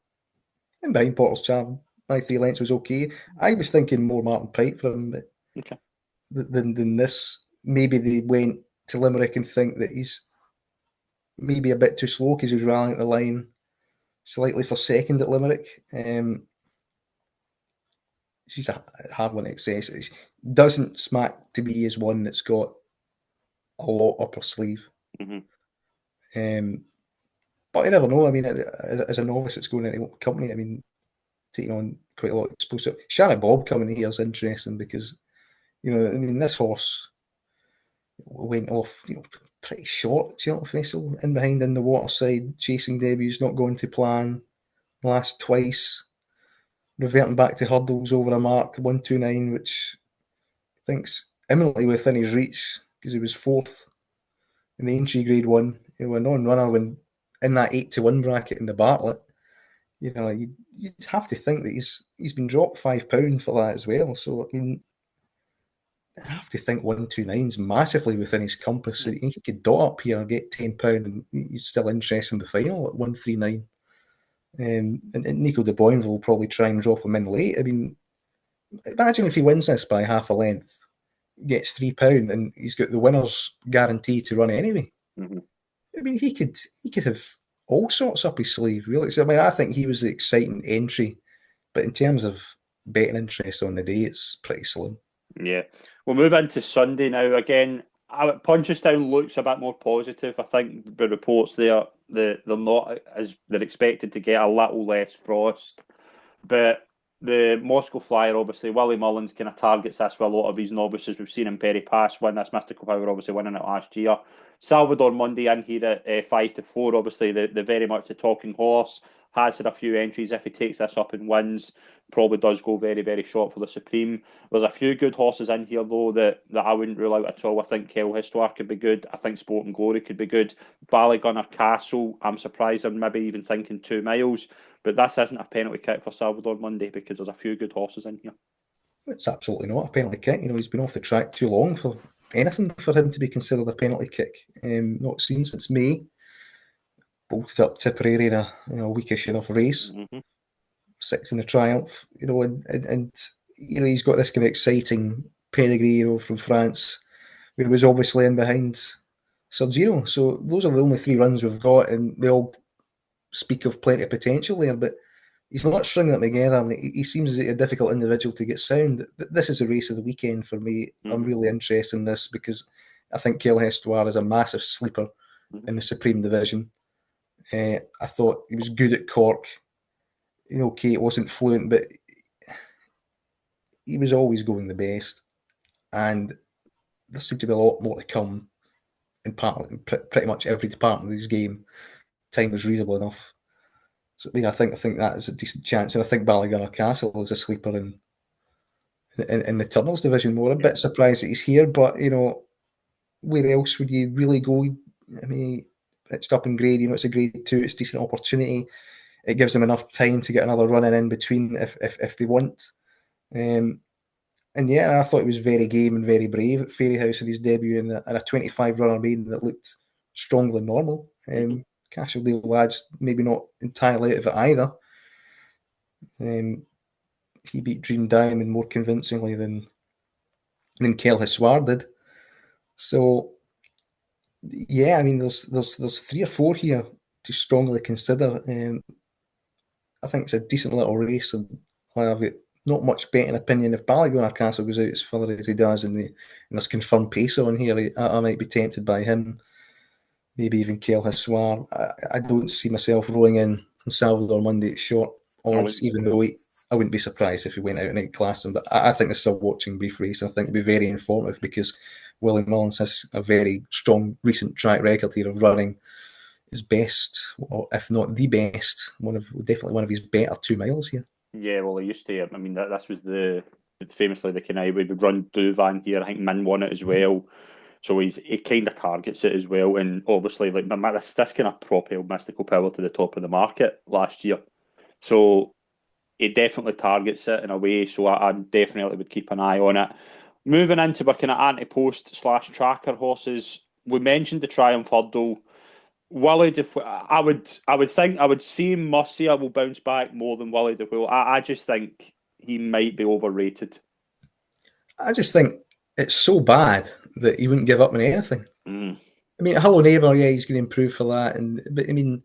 Speaker 3: behind Porter's Charm, my 3 lengths was okay. I was thinking more Martin Price for him
Speaker 2: Okay.
Speaker 3: than this. Maybe they went to Limerick and think that he's maybe a bit too slow because he was rallying the line slightly for second at Limerick. She's a hard one to access. It doesn't smack to me as one that's got a lot up her sleeve. But you never know. I mean, as a novice that's going into company, I mean, taking on quite a lot of exposure. Shannon Bob coming here is interesting because, I mean, this horse went off, pretty short at Cheltenham Festival, in behind in the waterside, chasing debuts, not going to plan, last twice, reverting back to hurdles over a mark, 129, which I think's imminently within his reach because he was 4th in the entry grade 1. A non-runner when in that 8-1 bracket in the Bartlett. You'd have to think that he's been dropped £5 for that as well. So I mean, I have to think 129 is massively within his compass. So he could dot up here and get £10, and he's still interested in the final at 139. And Nico de Boinville will probably try and drop him in late. I mean, imagine if he wins this by half a length, gets £3, and he's got the winner's guarantee to run anyway. I mean, he could have all sorts up his sleeve, really. So, I mean, I think he was the exciting entry, but in terms of betting interest on the day, it's pretty slim.
Speaker 2: Yeah. We'll move into Sunday now. Again, Punchestown looks a bit more positive. I think the reports there, they're not as they're expected to get a little less frost. But the Moscow Flyer, obviously, Willie Mullins kind of targets this with a lot of his novices. We've seen him Perry Pass win this Mystical Power, obviously winning it last year. Salvador Monday in here at 5-4, obviously the very much the talking horse. Has had a few entries. If he takes this up and wins, probably does go very, very short for the Supreme. There's a few good horses in here, though, that I wouldn't rule out at all. I think Kel Histoire could be good. I think Sport and Glory could be good. Ballygunner Castle, I'm surprised I'm maybe even thinking 2 miles. But this isn't a penalty kick for Salvador Monday because there's a few good horses in here.
Speaker 3: It's absolutely not a penalty kick. He's been off the track too long for anything for him to be considered a penalty kick. Not seen since May. Bolted up Tipperary in a weakish enough race. 6 in the Triumph, and he's got this kind of exciting pedigree, from France, where he was obviously in behind Sergino. So those are the only 3 runs we've got, and they all speak of plenty of potential there, but he's not stringing them together. I mean, he seems a difficult individual to get sound. This is the race of the weekend for me. I'm really interested in this because I think Kel Histoire is a massive sleeper in the Supreme Division. I thought he was good at Cork. Okay, it wasn't fluent, but he was always going the best. And there seemed to be a lot more to come in pretty much every department of his game. Time was reasonable enough. So I think that is a decent chance. And I think Ballygunner Castle is a sleeper in the Tunnels division. We're a bit surprised that he's here, but where else would you really go? I mean, pitched up in grade, it's a grade 2, it's a decent opportunity. It gives them enough time to get another run in between if they want. And yeah, I thought he was very game and very brave at Fairyhouse in his debut in a 25 runner maiden that looked stronger than normal. Cashel Deal lads maybe not entirely out of it either. he beat Dream Diamond more convincingly than Kel Hiswar did. So yeah, I mean, there's 3 or 4 here to strongly consider. I think it's a decent little race, and I have got not much betting opinion. If Ballygona Castle goes out as further as he does, and there's confirmed pace on here, I might be tempted by him. Maybe even Kel Hiswar. I don't see myself rowing in Salvador Monday at short odds, even though I wouldn't be surprised if he went out and outclassed him. But I think this is a watching brief race. I think it'll be very informative because Willie Mullins has a very strong recent track record here of running his best, or if not the best, definitely one of his better 2 miles here.
Speaker 2: Yeah, well, he used to. I mean, that was famously the kind of we would run Duvan here. I think Min won it as well. So he kind of targets it as well, and obviously like this kind of propelled Mystical Power to the top of the market last year. So he definitely targets it in a way. So I definitely would keep an eye on it. Moving into our kind of anti-post / tracker horses, we mentioned the Triumph Hurdle. Willie I would say Murcia will bounce back more than Willie de Wheel. I just think he might be overrated.
Speaker 3: I just think it's so bad that he wouldn't give up on anything.
Speaker 2: Mm.
Speaker 3: I mean, Hello Neighbour, yeah, he's going to improve for that, but I mean,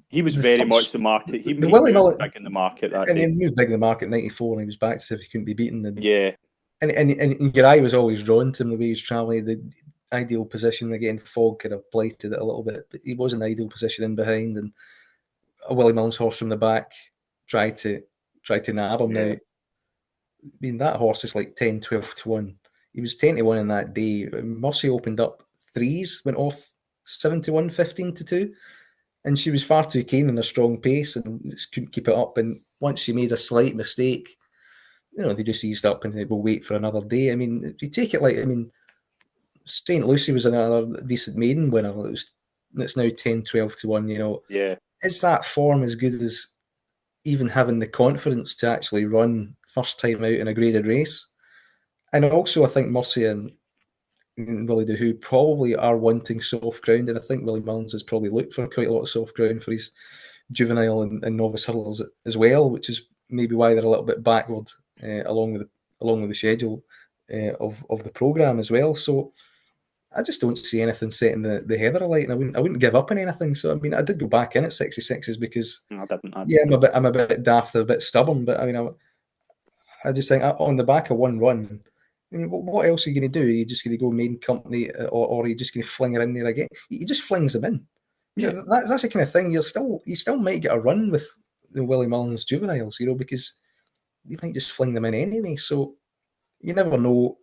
Speaker 2: he was very much the market. He moved big in the market that day.
Speaker 3: He moved big in the market in '94, and he was back to see if he couldn't be beaten. And,
Speaker 2: yeah,
Speaker 3: and your eye was always drawn to him the way he was travelling, the ideal position. Again, fog kind of blighted it a little bit, but he was in the ideal position in behind, and a Willie Mullins horse from the back tried to nab him. Now, I mean, that horse is like 10, 12 to 1. He was 10 to 1 in that day. Mercy opened up 3s, went off 7 to 1, 15 to 2. And she was far too keen in a strong pace and just couldn't keep it up. And once she made a slight mistake, they just eased up and they will wait for another day. I mean, if you take it like, St. Lucie was another decent maiden winner. It's now 10, 12 to 1,
Speaker 2: Yeah.
Speaker 3: Is that form as good as even having the confidence to actually run first time out in a graded race? And also, I think Mercy and Willie de Who probably are wanting soft ground, and I think Willie Mullins has probably looked for quite a lot of soft ground for his juvenile and novice hurdles as well, which is maybe why they're a little bit backward along with the schedule of the programme as well. So I just don't see anything setting the heather alight, and I wouldn't give up on anything. So I mean, I did go back in at 66s because
Speaker 2: I didn't.
Speaker 3: I'm a bit daft, a bit stubborn, but I mean, I just think on the back of one run, I mean, what else are you going to do? Are you just going to go main company, or are you just going to fling her in there again? He just flings them in. That's the kind of thing. You still might get a run with the Willie Mullins juveniles, because you might just fling them in anyway. So you never know.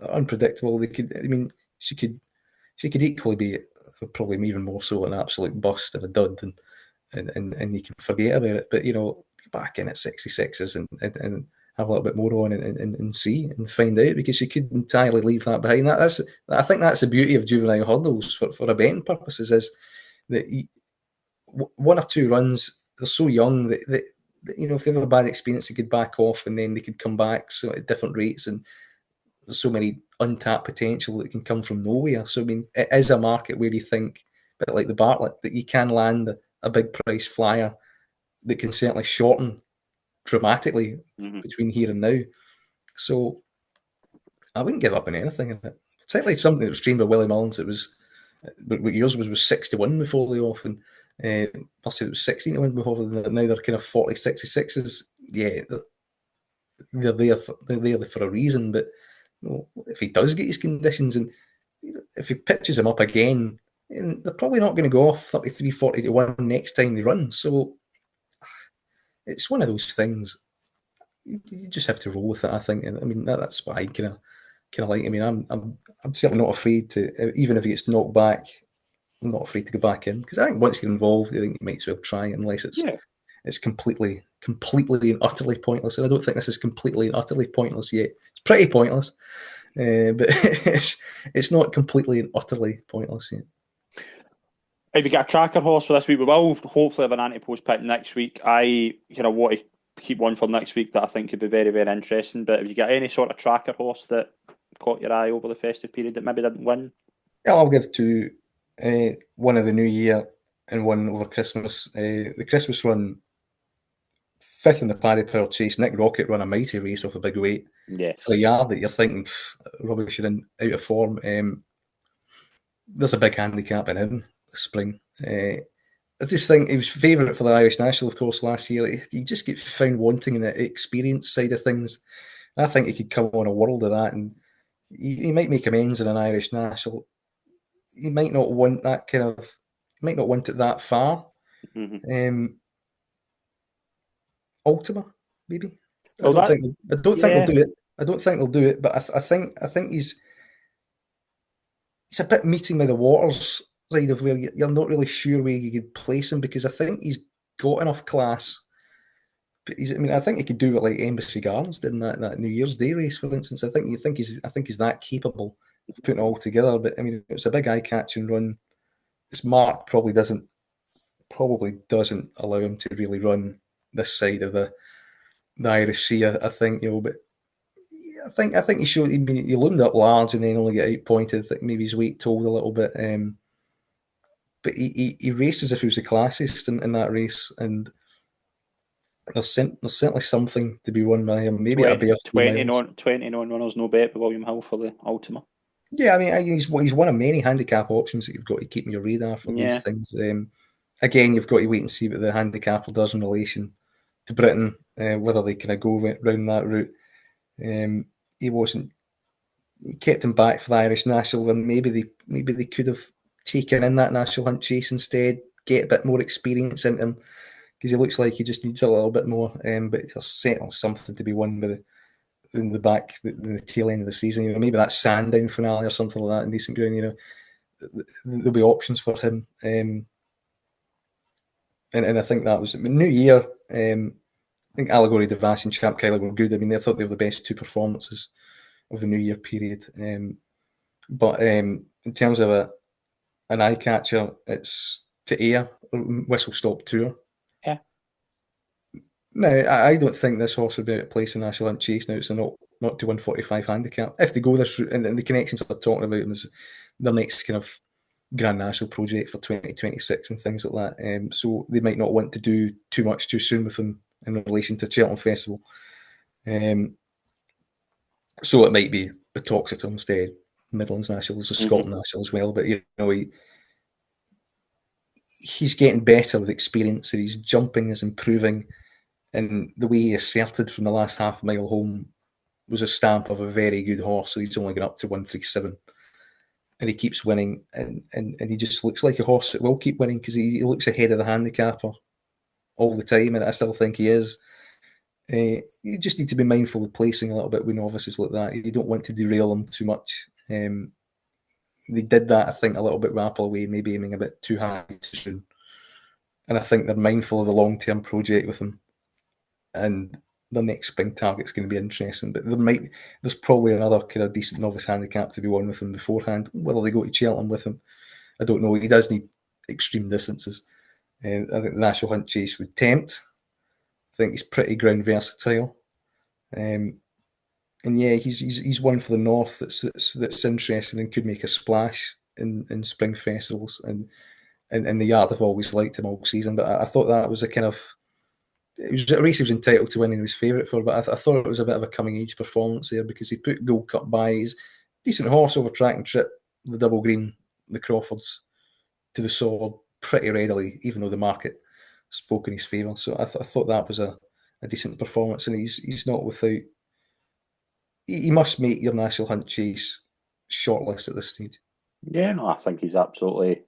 Speaker 3: Unpredictable. They could. I mean, she could equally be, probably even more so, an absolute bust and a dud, and you can forget about it. But back in at 66s and have a little bit more on and see and find out, because you could entirely leave that behind. I think that's the beauty of juvenile hurdles for a betting purposes, is that one or two runs, they're so young that if they have a bad experience, they could back off and then they could come back so at different rates, and there's so many untapped potential that can come from nowhere. So I mean, it is a market where you think, a bit like the Bartlett, that you can land a big price flyer that can certainly shorten dramatically between here and now. So I wouldn't give up on anything. Certainly something that was trained by Willie Mullins. What yours was 6-1 before the off, and plus it was 16 to 1 before. Now they're kind of 40-66s. Yeah, they're there for a reason. But if he does get his conditions, and if he pitches him up again, they're probably not going to go off 33-40 to 1 next time they run. So it's one of those things. You just have to roll with it, I think. And I mean, that's what I kind of like. I mean, I'm certainly not afraid to, even if he gets knocked back, I'm not afraid to go back in, because I think once you get involved, I think you might as well try, unless it's completely and utterly pointless. And I don't think this is completely and utterly pointless yet. It's pretty pointless, but it's not completely and utterly pointless yet.
Speaker 2: If you get a tracker horse for this week, we will hopefully have an anti-post pick next week. I want to keep one for next week that I think could be very, very interesting. But if you get any sort of tracker horse that caught your eye over the festive period that maybe didn't win,
Speaker 3: I'll give two. One of the New Year and one over Christmas. The Christmas run fifth in the Paddy Power Chase. Nick Rocket run a mighty race off a big weight
Speaker 2: Yes.
Speaker 3: for a yard that you're thinking, rubbish and out of form. There's a big handicap in him this spring. I just think he was favourite for the Irish National, of course, last year. He just gets found wanting in the experience side of things. I think he could come on a world of that, and he might make amends in an Irish National. He might not want that kind of, he might not want it that far. Ultima, maybe. I don't think they'll do it. I don't think they'll do it, but I think he's a bit meeting with the waters side of where you're not really sure where you could place him, because I think he's got enough class. But I think he could do what like Embassy Gardens did in that New Year's Day race, for instance. I think he's that capable of putting it all together. But I mean, it's a big eye-catching run. His mark probably doesn't allow him to really run this side of the Irish Sea. I think, but I think he showed. I mean, he loomed up large and then only get outpointed. I think maybe his weight told a little bit. But he raced as if he was the classiest in that race, and there's certainly something to be won by him. Maybe
Speaker 2: 20 non-runners, no bet with William Hill for the Ultima.
Speaker 3: Yeah, I mean, he's one of many handicap options that you've got to keep in your radar for these things. Again, you've got to wait and see what the handicapper does in relation to Britain, whether they kind of go round that route. He kept him back for the Irish National, and maybe they could have taken in that National Hunt Chase instead, get a bit more experience into him, because he looks like he just needs a little bit more. But there's certainly something to be won with in the tail end of the season. Maybe that Sandown finale or something like that in decent ground. There'll be options for him. And I think that was New Year. I think Allegory Devas and Champ Kyler were good. I mean, I thought they were the best two performances of the New Year period. But in terms of an eye catcher, it's to Ayr, Whistle Stop Tour.
Speaker 2: Yeah.
Speaker 3: No, I don't think this horse would be out of place in National Hunt Chase. Now it's a not to 145 handicap. If they go this route, and the connections I'm talking about is their next kind of Grand National project for 2026 and things like that. So they might not want to do too much too soon with them in relation to Cheltenham Festival. So it might be the Toxeter instead, Midlands National, there's a Scotland National as well. But he's getting better with experience, and his jumping is improving. And the way he asserted from the last half mile home was a stamp of a very good horse. So he's only gone up to 137. And he keeps winning. And he just looks like a horse that will keep winning, because he looks ahead of the handicapper all the time. And I still think he is. You just need to be mindful of placing a little bit with novices like that. You don't want to derail them too much. They did that, I think, a little bit rapid away, maybe aiming a bit too high too soon. And I think they're mindful of the long-term project with him. And the next spring target's going to be interesting. But there's probably another kind of decent novice handicap to be won with him beforehand. Whether they go to Cheltenham with him, I don't know. He does need extreme distances. And I think the National Hunt Chase would tempt. I think he's pretty ground versatile. And yeah, he's one for the north that's interesting and could make a splash in spring festivals. And the yard have always liked him all season. But I thought that was a kind of, it was a race he was entitled to win and he was favourite for, but I thought it was a bit of a coming-age performance there, because he put Gold Cup by. He's decent horse over track and trip, the Double Green, the Crawfords, to the sword pretty readily, even though the market spoke in his favour. So I thought that was a decent performance, and he's not without... He must make your National Hunt Chase shortlist at this stage.
Speaker 2: Yeah, no, I think he's absolutely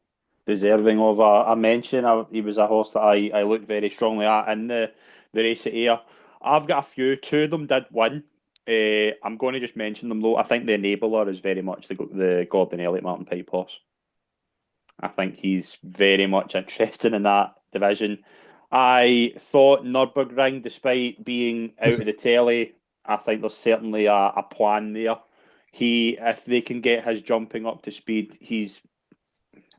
Speaker 2: deserving of a mention. He was a horse that I looked very strongly at in the race at Ayr. I've got a few. Two of them did win. I'm going to just mention them though. I think the enabler is very much the Gordon Elliott Martin Pipe horse. I think he's very much interested in that division. I thought Nürburgring, despite being out of the telly, I think there's certainly a plan there. If they can get his jumping up to speed,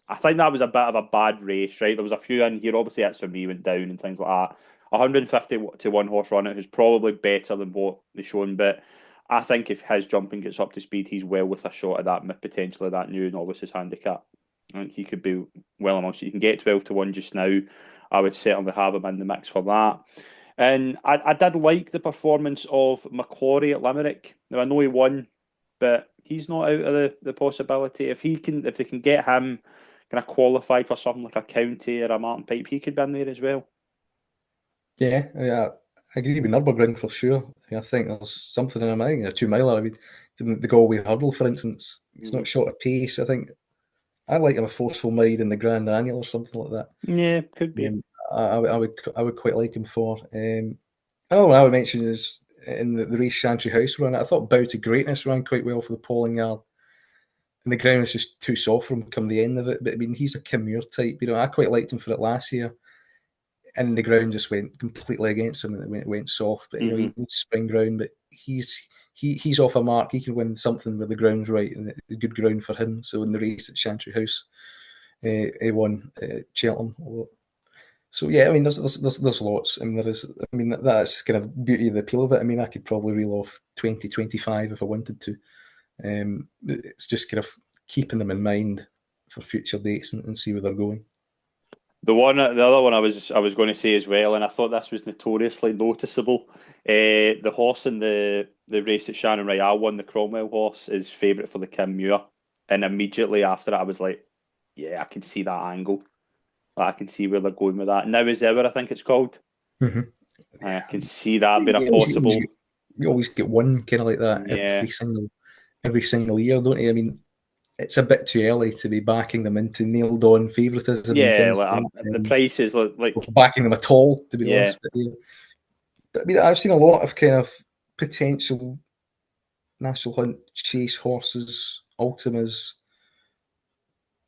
Speaker 2: I think that was a bit of a bad race, right? There was a few in here. Obviously, that's for me went down and things like that. 150 to 1 horse runner who's probably better than what they've shown, but I think if his jumping gets up to speed, he's well with a shot at that, potentially that new novices handicap. I think he could be well amongst it. You can get 12 to 1 just now. I would certainly have him in the mix for that. And I did like the performance of McClory at Limerick. Now I know he won, but he's not out of the possibility. If they can get him kind of qualified for something like a County or a Martin Pipe, he could be in there as well.
Speaker 3: Yeah, I agree with Nürburgring for sure. I think there's something in him. I think a 2 miler. I mean, the Galway Hurdle, for instance, he's not short of pace. I think I like him a forceful mile in the Grand Annual or something like that.
Speaker 2: Yeah, could be.
Speaker 3: I would quite like him for. Another one I would mention is in the race Chantry House run. I thought Bow to Greatness ran quite well for the Polling Yard. And the ground was just too soft for him come the end of it. But I mean, he's a Kim Muir type. I quite liked him for it last year. And the ground just went completely against him, and it went soft. But he needs spring ground. But he's off a mark. He can win something where the ground's right and the good ground for him. So in the race at Chantry House, he won Cheltenham. So yeah, I mean, there's lots. I mean, that's kind of beauty of the appeal of it. I mean, I could probably reel off 20, 25 if I wanted to. It's just kind of keeping them in mind for future dates and see where they're going.
Speaker 2: The other one I was going to say as well, and I thought this was notoriously noticeable. The horse in the race at Shannon Royale won. The Cromwell horse is favourite for the Kim Muir, and immediately after that, I was like, yeah, I can see that angle. I can see where they're going with that. Now is ever, I think it's called.
Speaker 3: Mm-hmm.
Speaker 2: I can see that being a possible.
Speaker 3: You always get one kind of like that every single year, don't you? I mean, it's a bit too early to be backing them into nailed on favouritism.
Speaker 2: Yeah, the prices like
Speaker 3: backing them at all, to be honest. But, I mean, I've seen a lot of kind of potential National Hunt chase horses, Ultimas,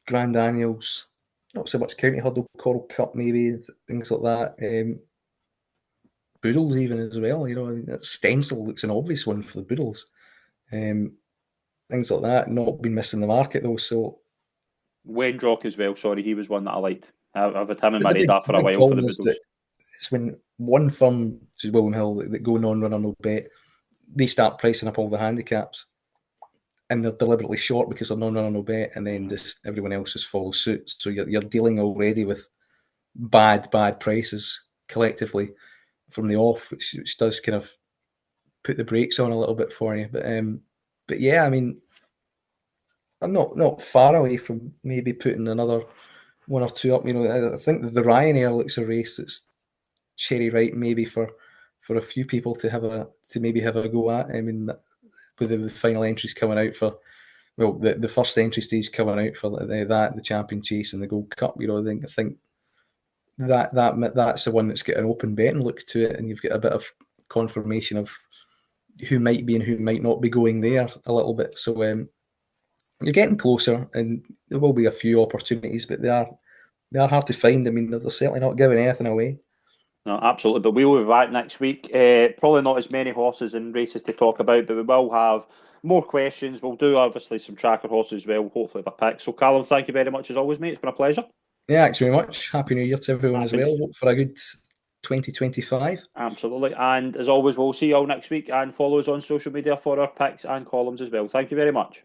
Speaker 3: Grand Annuals, not so much County Hurdle, Coral Cup, maybe things like that. Boodles even as well. I mean, that Stencil looks an obvious one for the Boodles. Things like that, not been missing the market though. So
Speaker 2: Wendrock as well. Sorry, he was one that I liked. I've had him in my radar for a while for the Boodles.
Speaker 3: It's when one firm, which is William Hill, that go non-runner no bet, they start pricing up all the handicaps, and they're deliberately short because they're non-runner no bet, and then just everyone else just follows suit. So you're dealing already with bad prices collectively from the off, which does kind of put the brakes on a little bit for you. But yeah, I mean, I'm not far away from maybe putting another one or two up. I think the Ryanair looks a race that's cherry ripe maybe for a few people to maybe have a go at. I mean, with the final entries coming out for, well, the first entry stage coming out for the Champion Chase and the Gold Cup. I think that's the one that's got an open betting look to it, and you've got a bit of confirmation of who might be and who might not be going there a little bit. So you're getting closer, and there will be a few opportunities, but they are hard to find. I mean, they're certainly not giving anything away.
Speaker 2: No, absolutely. But we will be back next week. Probably not as many horses and races to talk about, but we will have more questions. We'll do obviously some tracker horses as well, hopefully by pick. So Callum, thank you very much as always, mate. It's been a pleasure.
Speaker 3: Yeah, thanks very much. Happy New Year to everyone as well. Hope for a good 2025.
Speaker 2: Absolutely. And as always, we'll see you all next week, and follow us on social media for our picks and columns as well. Thank you very much.